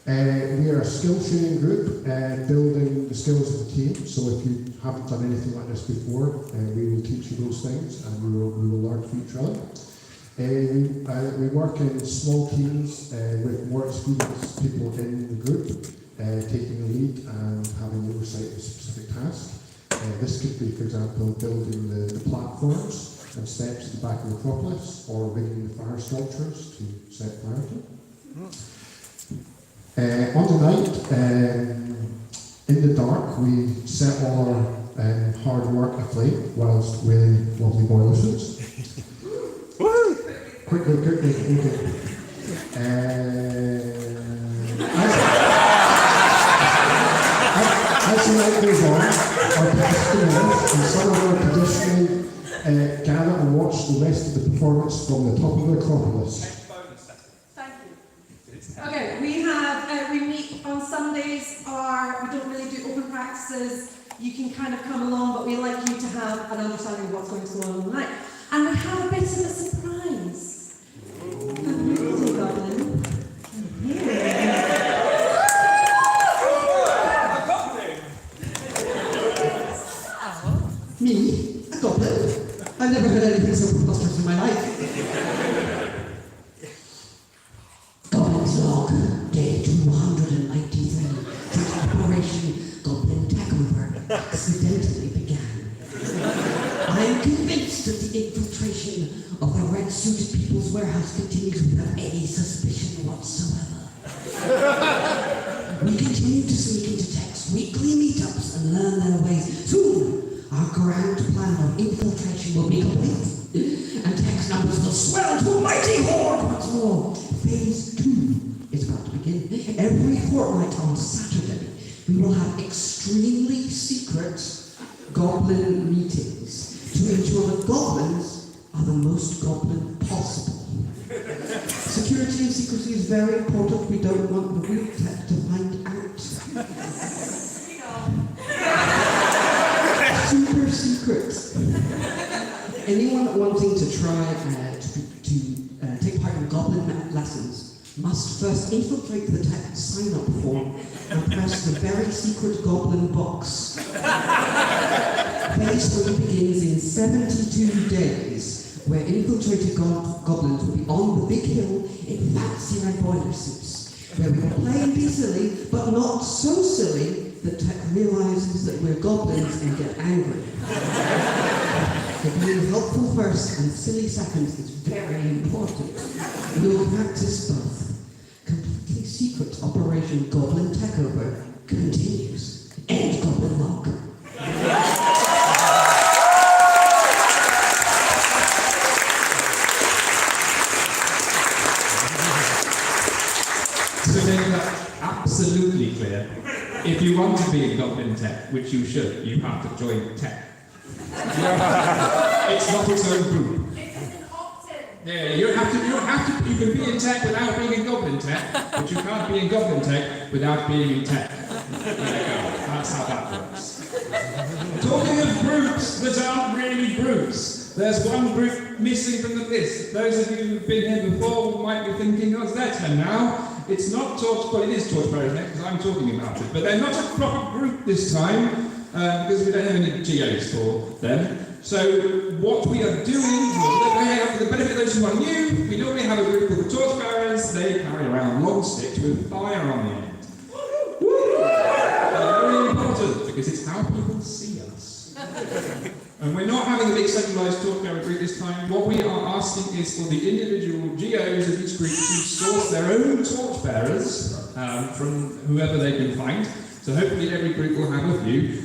We are a skill training group, building the skills of the team. So if you haven't done anything like this before, we will teach you those things, and we will learn from each other. We work in small teams with more experienced people in the group, taking the lead and having oversight of a specific task. This could be, for example, building the platforms and steps at the back of the Acropolis, or rigging the fire sculptures to set fire to. On the night, in the dark, we set all our hard work aflame whilst wearing lovely boiler suits. Quickly. As the night goes on, our customers and some of our traditionally gather and watch the rest of the performance from the top of the Acropolis. Okay, we meet on Sundays, we don't really do open practices. You can kind of come along, but we like you to have an understanding of what's going to go on the night. And we have a bit of a surprise. Me? A goblin? I've never heard anything so preposterous in my life. Goblin's log, day 293, since Operation Goblin Takeover accidentally began. I am convinced that the infiltration of the red-suited people's warehouse continues without any suspicion whatsoever. We continue to sneak into Tech's weekly meetups and learn their ways. Soon, our grand plan of infiltration will be complete, and Tech's numbers will swell to a mighty horde once more. Phase 2 is about to begin. Every fortnight on Saturday, we will have extremely secret goblin meetings to ensure that goblins are the most goblin possible. Security and secrecy is very important. We don't want the real Tech to find out. Super secret. Anyone wanting to try to take part in goblin lessons must first infiltrate the Tech sign-up form and press the very secret goblin box. Phase 3 begins in 72 days, where infiltrated goblins will be on the big hill in fancy red boiler suits, where we will play and be silly, but not so silly that Tech realizes that we're goblins and get angry. So being helpful first and silly second is very important. We will practice both. Operation Goblin Takeover continues. End Goblin Lock. To make that absolutely clear, if you want to be in Goblin Tech, which you should, you have to join Tech. It's not its own group. Yeah, you can be in Tech without being in Goblin Tech, but you can't be in Goblin Tech without being in Tech. There you go. That's how that works. Talking of groups that aren't really groups, there's one group missing from the list. Those of you who've been here before might be thinking, oh, that's her now. It's not well, it is Torchbearers Next, because I'm talking about it, but they're not a proper group this time, because we don't have any geos for them. So what we are doing, for the benefit of those who are new, we normally have a group called the Torchbearers. They carry around long sticks with fire on the end. Very important, because it's how people see us. And we're not having a big centralised Torchbearer group this time. What we are asking is for the individual geos of each group to source their own Torchbearers from whoever they can find. So hopefully every group will have a few.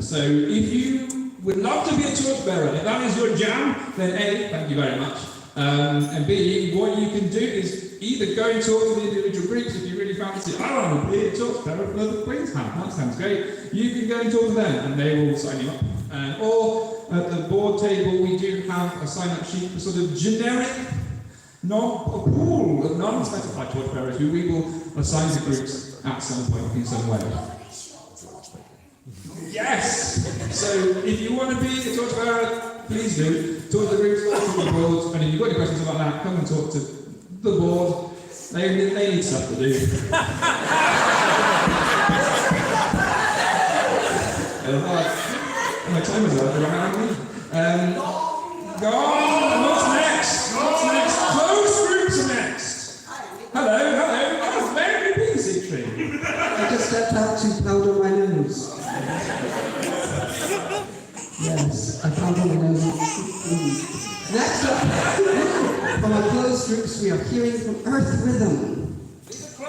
So if you would love to be a Torchbearer, if that is your jam, then A, thank you very much. And B, what you can do is either go and talk to the individual groups if you really fancy, I want to be a Torchbearer for the Queen's Hand. That sounds great. You can go and talk to them and they will sign you up. Or at the board table, we do have a sign-up sheet for sort of generic, a pool of non-specified Torchbearers who we will assign to groups at some point in some way. Yes! So if you want to be a Torchbearer, please do. Talk to the groups, talk to the board, and if you've got any questions about that, come and talk to the board. They need stuff to do. My time is up, go on! What's next? What's next? Closed groups are next! Hello. Oh, very busy tree. I just stepped out to powder my nose. Yes, I powder my nose. Next up, from our closed groups, we are hearing from Earth Rhythm. These are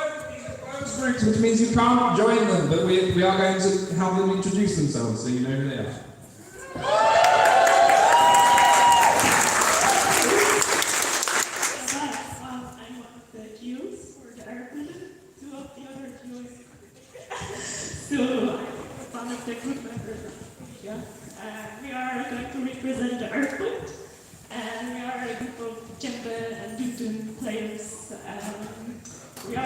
closed groups, which means you can't join them, but we are going to have them introduce themselves so you know who they are. The group members. Yeah. We are going to represent the Earthwind, and we are a group of djembe and dudun players. We are a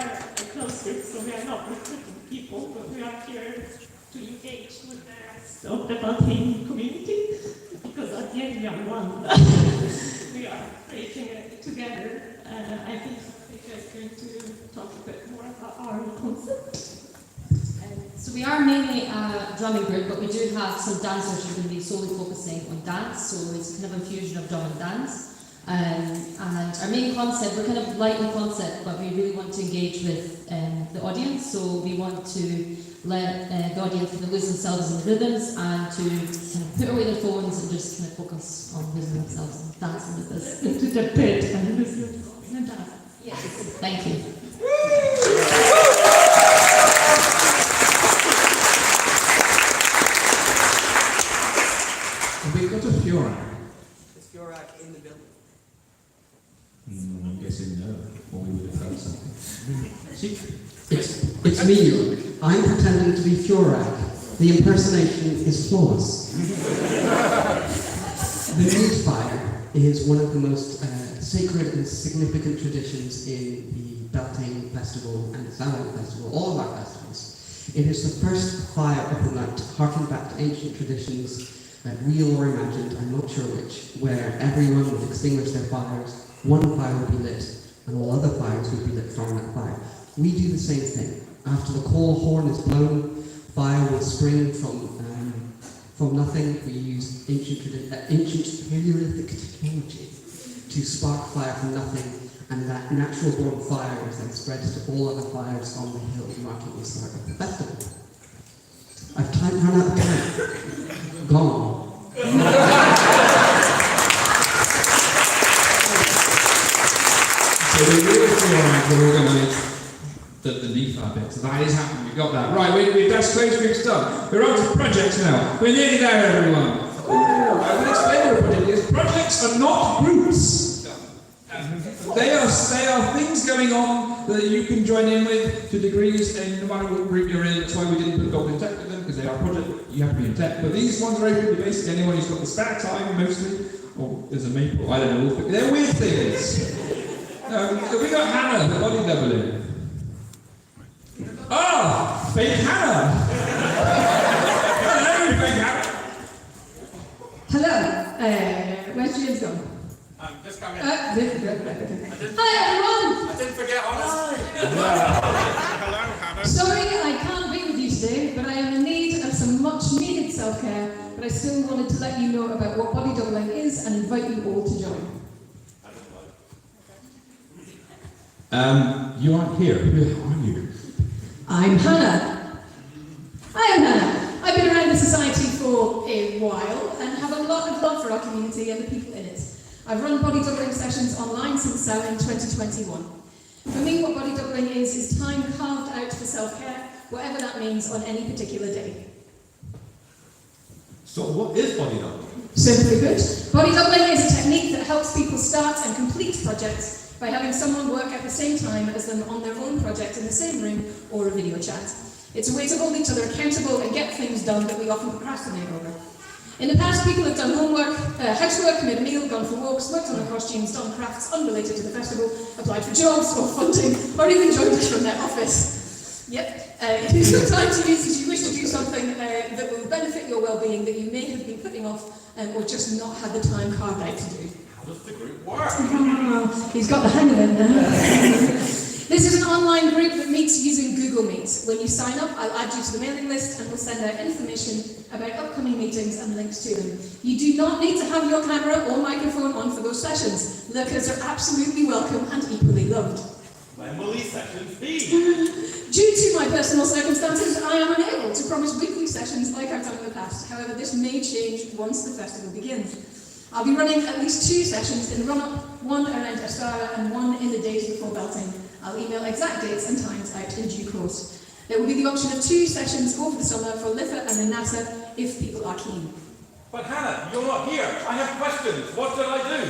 close group, so we are not recruiting people, but we are here to engage with the rest of the Beltane community, because at the end we are one. We are creating it together. I think Vika is going to talk a bit more about our concept. So we are mainly a drumming group, but we do have some dancers who are going to be solely focusing on dance, so it's kind of a fusion of drum and dance. And our main concept, we're kind of light in concept, but we really want to engage with the audience, so we want to let the audience kind of lose themselves in the rhythms and to kind of put away their phones and just kind of focus on losing themselves and dancing with us. Into the pit and listen and dance. Yes, thank you. We've got a Fiorac. Is Fiorac in the building? I'm guessing no, or we would have heard something. It's me. I'm pretending to be Fiorac. The impersonation is flawless. The mead fire is one of the most sacred and significant traditions in the Beltane Festival and the Samhain Festival, all of our festivals. It is the first fire of the night, harking back to ancient traditions, real or imagined, I'm not sure which, where everyone would extinguish their fires, one fire would be lit, and all other fires would be lit from that fire. We do the same thing. After the call horn is blown, fire will spring from nothing. We use ancient Paleolithic technology to spark fire from nothing, and that natural born fire is then spread to all other fires on the hill, marking the start of the festival. I've run out of time. Gone. So the real Fiorac will organise the NEFA bit. So that is happening. We've got that. Right, that's close group's done. We're on to projects now. We're nearly there, everyone. I will explain what a project is. Projects are not groups. They are things going on that you can join in with to degrees, and no matter what group you're in. That's why we didn't put Goblin Tech with them, because they are projects. You have to be in tech. But these ones are open to basically anyone who's got the spare time, mostly. Or there's a maple, I don't know. They're weird things. We got Hannah, the body doubling. Ah, fake Hannah. Hello, fake Hannah. Hello, where's James gone? I'm just coming. Hi everyone! I didn't forget honest. Hello, Hannah. Sorry I can't be with you today, but I am in need of some much needed self-care, but I still wanted to let you know about what body doubling is and invite you all to join. You aren't here. Who are you? I'm Hannah. I am Hannah. I've been around the society for a while and have a lot of love for our community and the people in it. I've run body doubling sessions online since now in 2021. For me, what body doubling is time carved out for self-care, whatever that means on any particular day. So what is body doubling? Simply put, body doubling is a technique that helps people start and complete projects by having someone work at the same time as them on their own project in the same room or a video chat. It's a way to hold each other accountable and get things done that we often procrastinate over. In the past, people have done homework, housework, made a meal, gone for walks, worked on their costumes, done crafts unrelated to the festival, applied for jobs or funding, or even joined us from their office. Yep, use your time to use as you wish to do something that will benefit your well-being that you may have been putting off or just not had the time carved out to do. How does the group work? He's got the hang of it now. This is an online group that meets using Google Meet. When you sign up, I'll add you to the mailing list and we'll send out information about upcoming meetings and links to them. You do not need to have your camera or microphone on for those sessions. Lurkers are absolutely welcome and equally loved. When will these sessions be? Due to my personal circumstances, I am unable to promise weekly sessions like I've done in the past. However, this may change once the festival begins. I'll be running at least 2 sessions in the run-up, one around Astara and one in the days before Beltane. I'll email exact dates and times out in due course. There will be the option of 2 sessions over the summer for Litha and Inasa if people are keen. But Hannah, you're not here. I have questions. What shall I do?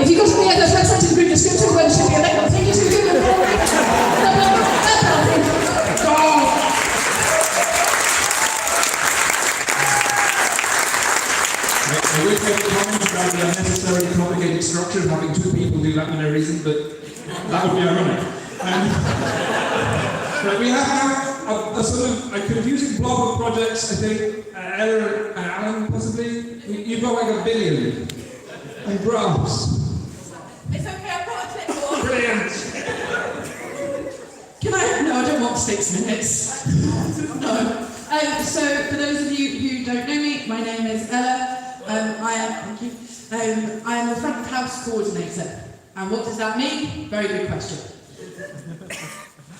If you go to the other website in the group description, where there should be a link, I'll take you to the Google. I would make a comment about the unnecessarily complicated structure of having 2 people do that for no reason, but that would be ironic. Right, we have now a sort of a confusing blob of projects, I think, Ella and Alan, possibly. You've got like 1 billion. And graphs. It's okay, I've got a clipboard. Brilliant. Can I? No, I don't want 6 minutes. No. So, for those of you who don't know me, my name is Ella. I am the front of house coordinator. And what does that mean? Very good question.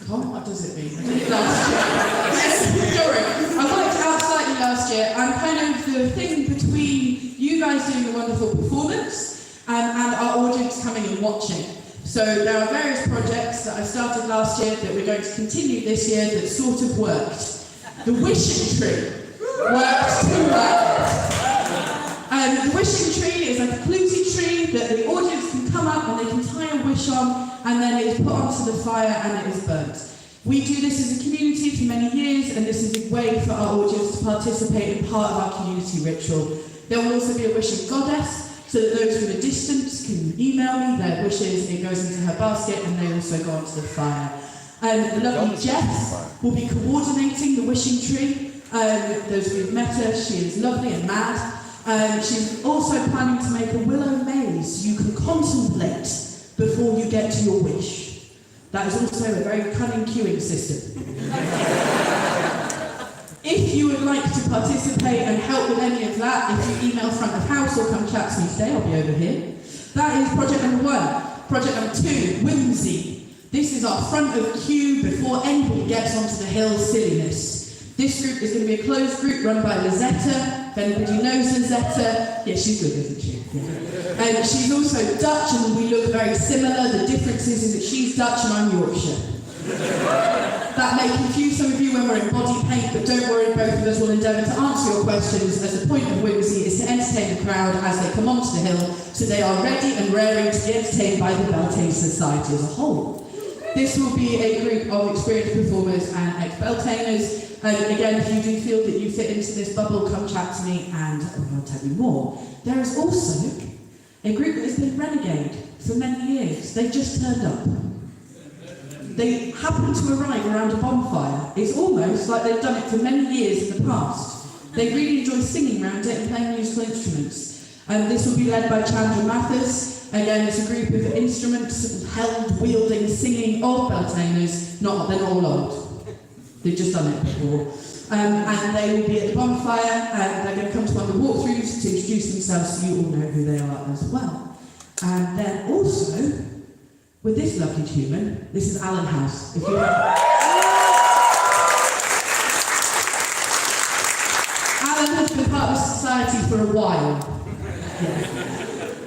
Tom, what does it mean? I did it last year. Don't worry. I worked out slightly last year. I'm kind of the thing between you guys doing the wonderful performance and our audience coming and watching. So there are various projects that I started last year that we're going to continue this year that sort of worked. The wishing tree works too well. The wishing tree is like a fluty tree that the audience can come up and they can tie a wish on, and then it is put onto the fire and it is burnt. We do this as a community for many years, and this is a way for our audience to participate in part of our community ritual. There will also be a wishing goddess, so that those from a distance can email me their wishes, it goes into her basket, and they also go onto the fire. The lovely Jess will be coordinating the wishing tree. Those of you who've met her, she is lovely and mad. She's also planning to make a willow maze you can contemplate before you get to your wish. That is also a very cunning queuing system. If you would like to participate and help with any of that, if you email front of house or come chat to me today, I'll be over here. That is project number 1. Project number 2, whimsy. This is our front of queue before anybody gets onto the hill silliness. This group is going to be a closed group run by Lizetta, If anybody knows Rosetta, yeah, she's good, isn't she? And she's also Dutch, and we look very similar. The difference is that she's Dutch and I'm Yorkshire. That may confuse some of you when we're in body paint, but don't worry, both of us will endeavour to answer your questions, as the point of whimsy is to entertain the crowd as they come onto the hill, so they are ready and raring to be entertained by the Beltane Society as a whole. This will be a group of experienced performers and ex-Beltaners. Again, if you do feel that you fit into this bubble, come chat to me and I'll tell you more. There is also a group that has been renegade for many years. They've just turned up. They happen to arrive around a bonfire. It's almost like they've done it for many years in the past. They really enjoy singing around it and playing musical instruments. This will be led by Chandra Mathis. Again, it's a group of instruments held, wielding, singing of Beltaners. They're not all old. They've just done it before. And they will be at the bonfire, and they're going to come to one of the walkthroughs to introduce themselves so you all know who they are as well. And then also, with this lovely human, this is Alan House. If you Alan has been part of the society for a while. Yeah.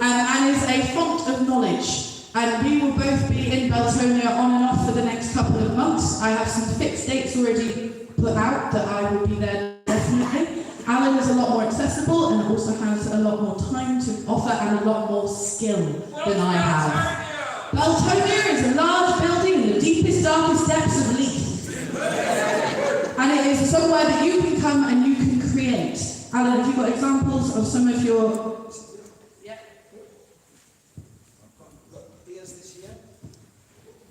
And is a font of knowledge. And we will both be in Beltane on and off for the next couple of months. I have some fixed dates already put out that I will be there definitely. Alan is a lot more accessible and also has a lot more time to offer and a lot more skill than I have. Beltane is a large building in the deepest, darkest depths of Leith. And it is somewhere that you can come and you can create. Alan, have you got examples of some of your... Yeah. I've got ears this year.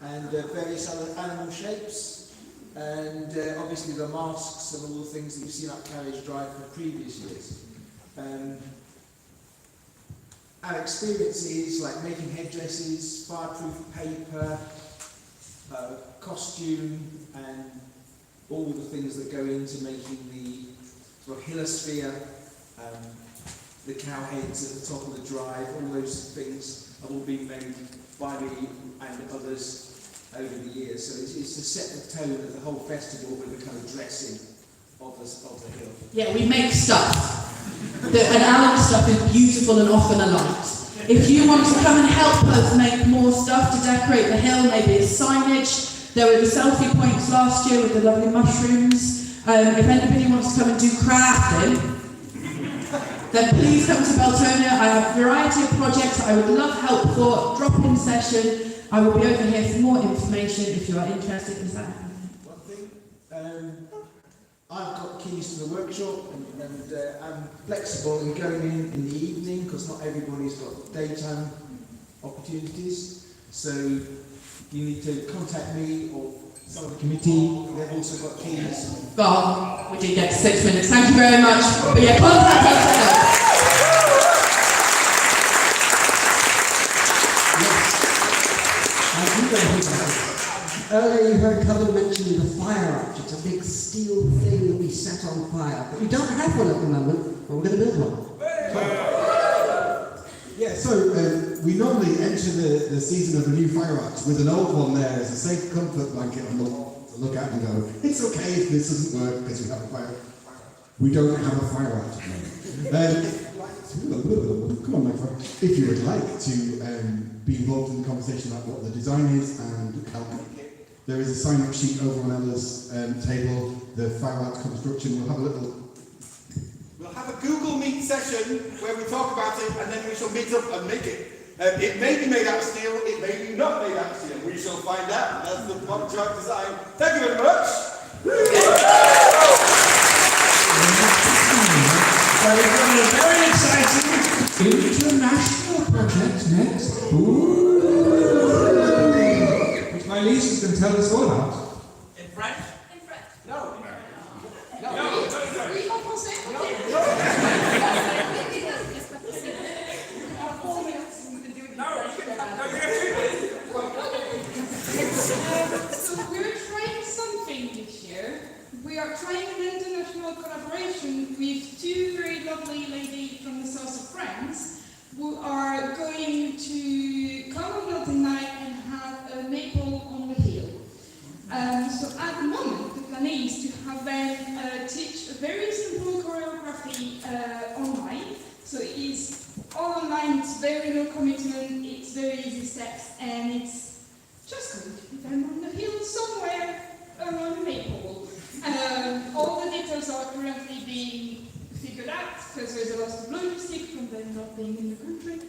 And various other animal shapes. And obviously the masks and all the things that you've seen up Carriage Drive for previous years. Our experiences like making headdresses, fireproof paper, costume, and all the things that go into making the sort of helisphere, the cow heads at the top of the drive, all those things have all been made by me and others over the years. So it's to set the tone of the whole festival with the kind of dressing of the hill. Yeah, we make stuff. And Alan's stuff is beautiful and often a light. If you want to come and help us make more stuff to decorate the hill, maybe it's signage. There were the selfie points last year with the lovely mushrooms. If anybody wants to come and do crafting, then please come to Beltane. I have a variety of projects I would love help for. Drop-in session. I will be over here for more information if you are interested. Is that one thing? I've got keys to the workshop, and I'm flexible in going in the evening because not everybody's got daytime opportunities. So you need to contact me or some of the committee. They've also got keys. Well, we did get 6 minutes. Thank you very much. But yeah, contact us. Earlier you heard Cullen mention the fire arch. It's a big steel thing that we set on fire. But we don't have one at the moment, but we're going to build one. Yeah, so we normally enter the season of a new fire arch with an old one there as a safe comfort blanket and look at and go, it's okay if this doesn't work because we have a fire. We don't have a fire arch at the moment. Come on, my friend. If you would like to be involved in the conversation about what the design is and help, there is a sign-up sheet over on Ella's table. The fire arch construction will have We'll have a Google Meet session where we talk about it, and then we shall meet up and make it. It may be made out of steel, it may be not made out of steel. We shall find out. That's the project design. Thank you very much. So we've got a very exciting international project next. Which my niece is going to tell us all about. In French? In French. No. Oui, en français. So we're trying something this year. We are trying an international collaboration with two very lovely ladies from the south of France who are going to come on Beltane night and have a maple on the hill. project, and it's just going to be done on the hill somewhere around Maple. All the details are currently being figured out because there's a lot of logistic from them not being in the country.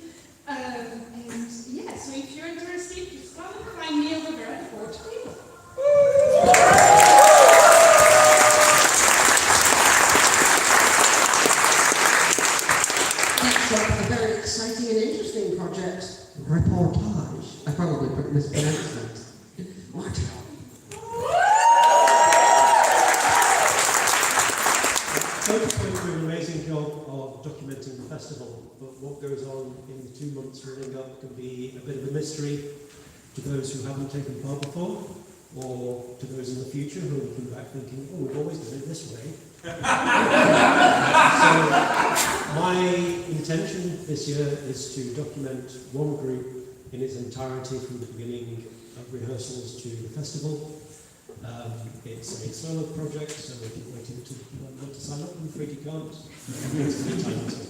And yeah, so if you're interested, just come and find me over there at the board table. Next up, a very exciting and interesting project, reportage. I probably mispronounced that. What? Folks went through an amazing job of documenting the festival, but what goes on in the 2 months running up can be a bit of a mystery to those who haven't taken part before, or to those in the future who are looking back thinking, oh, we've always done it this way. So my intention this year is to document one group in its entirety from the beginning of rehearsals to the festival. It's a solo project, so if you're waiting to want to sign up, I'm afraid you can't. It's the time it takes.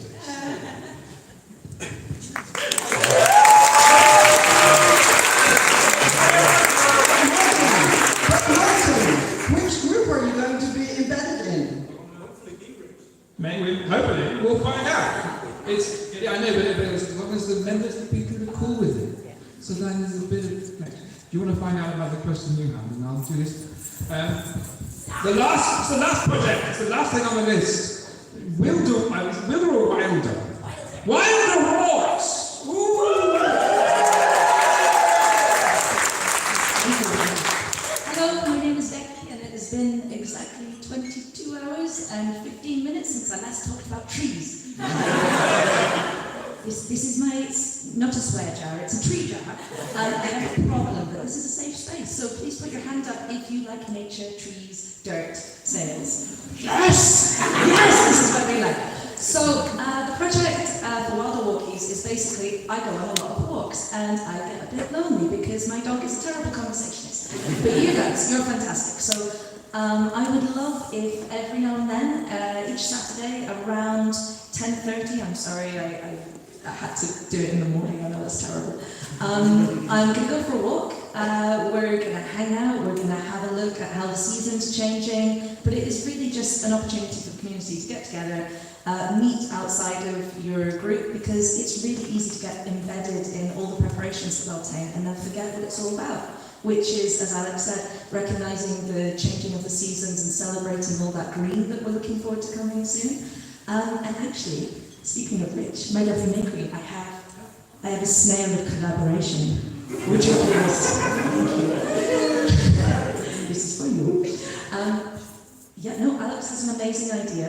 Which group are you going to be embedded in? Hopefully, we'll find out. I know, but as long as the members of the people are cool with it. So then there's a bit of. Do you want to find out about the question you have, and I'll do this. It's the last project. It's the last thing on the list. Wilder or Wilder? Wilder Rocks! Hello, my name is Becky, and it has been exactly 22 hours and 15 minutes since I last talked about trees. This is it's not a swear jar, it's a tree jar. And I have a problem, but this is a safe space, so please put your hand up if you like nature, trees, dirt, sails. Yes! Yes, this is what we like. So, the project for Wilder Walkies is basically, I go on a lot of walks, and I get a bit lonely because my dog is a terrible conversationist. But you guys, you're fantastic. So, I would love if every now and then, each Saturday around 10:30, I'm sorry, I had to do it in the morning, I know that's terrible. I'm going to go for a walk, we're going to hang out, we're going to have a look at how the season's changing, but it is really just an opportunity for the community to get together, meet outside of your group, because it's really easy to get embedded in all the preparations for Beltane and then forget what it's all about, which is, as Alex said, recognising the changing of the seasons and celebrating all that green that we're looking forward to coming soon. And actually, speaking of which, my lovely Makery, I have a snail of collaboration. Would you please? This is for you. Alex has an amazing idea,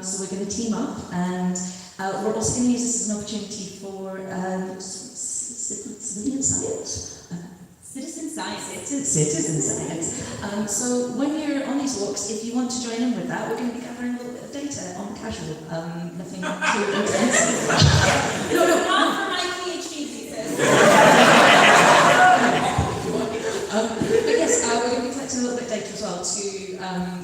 so we're going to team up, and we're also going to use this as an opportunity for civilian science. Citizen science. So when you're on these walks, if you want to join in with that, we're going to be gathering a little bit of data on casual, nothing too intensive. No. Not for my PhD thesis. But yes, we're going to be collecting a little bit of data as well to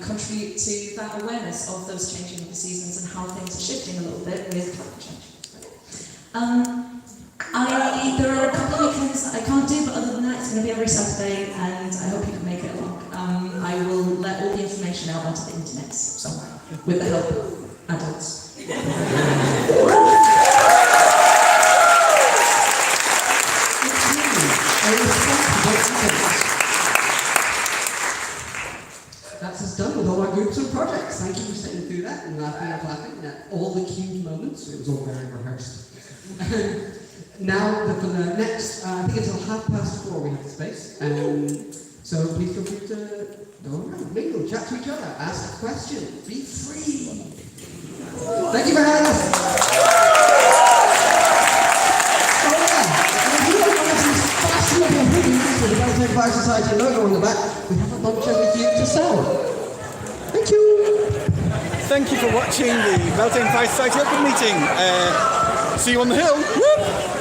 contribute to that awareness of those changing of the seasons and how things are shifting a little bit with climate change. There are a couple of weekends that I can't do, but other than that, it's going to be every Saturday, and I hope you can make it along. I will let all the information out onto the internet somewhere, with the help of adults. That's us done with all our groups and projects. Thank you for sitting through that and laughing and clapping at all the cute moments. It was all very rehearsed. Now, for the next, I think until 4:30 we have the space. So please feel free to go around, mingle, chat to each other, ask a question, be free. Thank you for having us. If you want one of these fashionable hoodies with the Beltane Fire Society logo on the back, we have a bunch of you to sell. Thank you. Thank you for watching the Beltane Fire Society Open Meeting. See you on the hill. Whoop!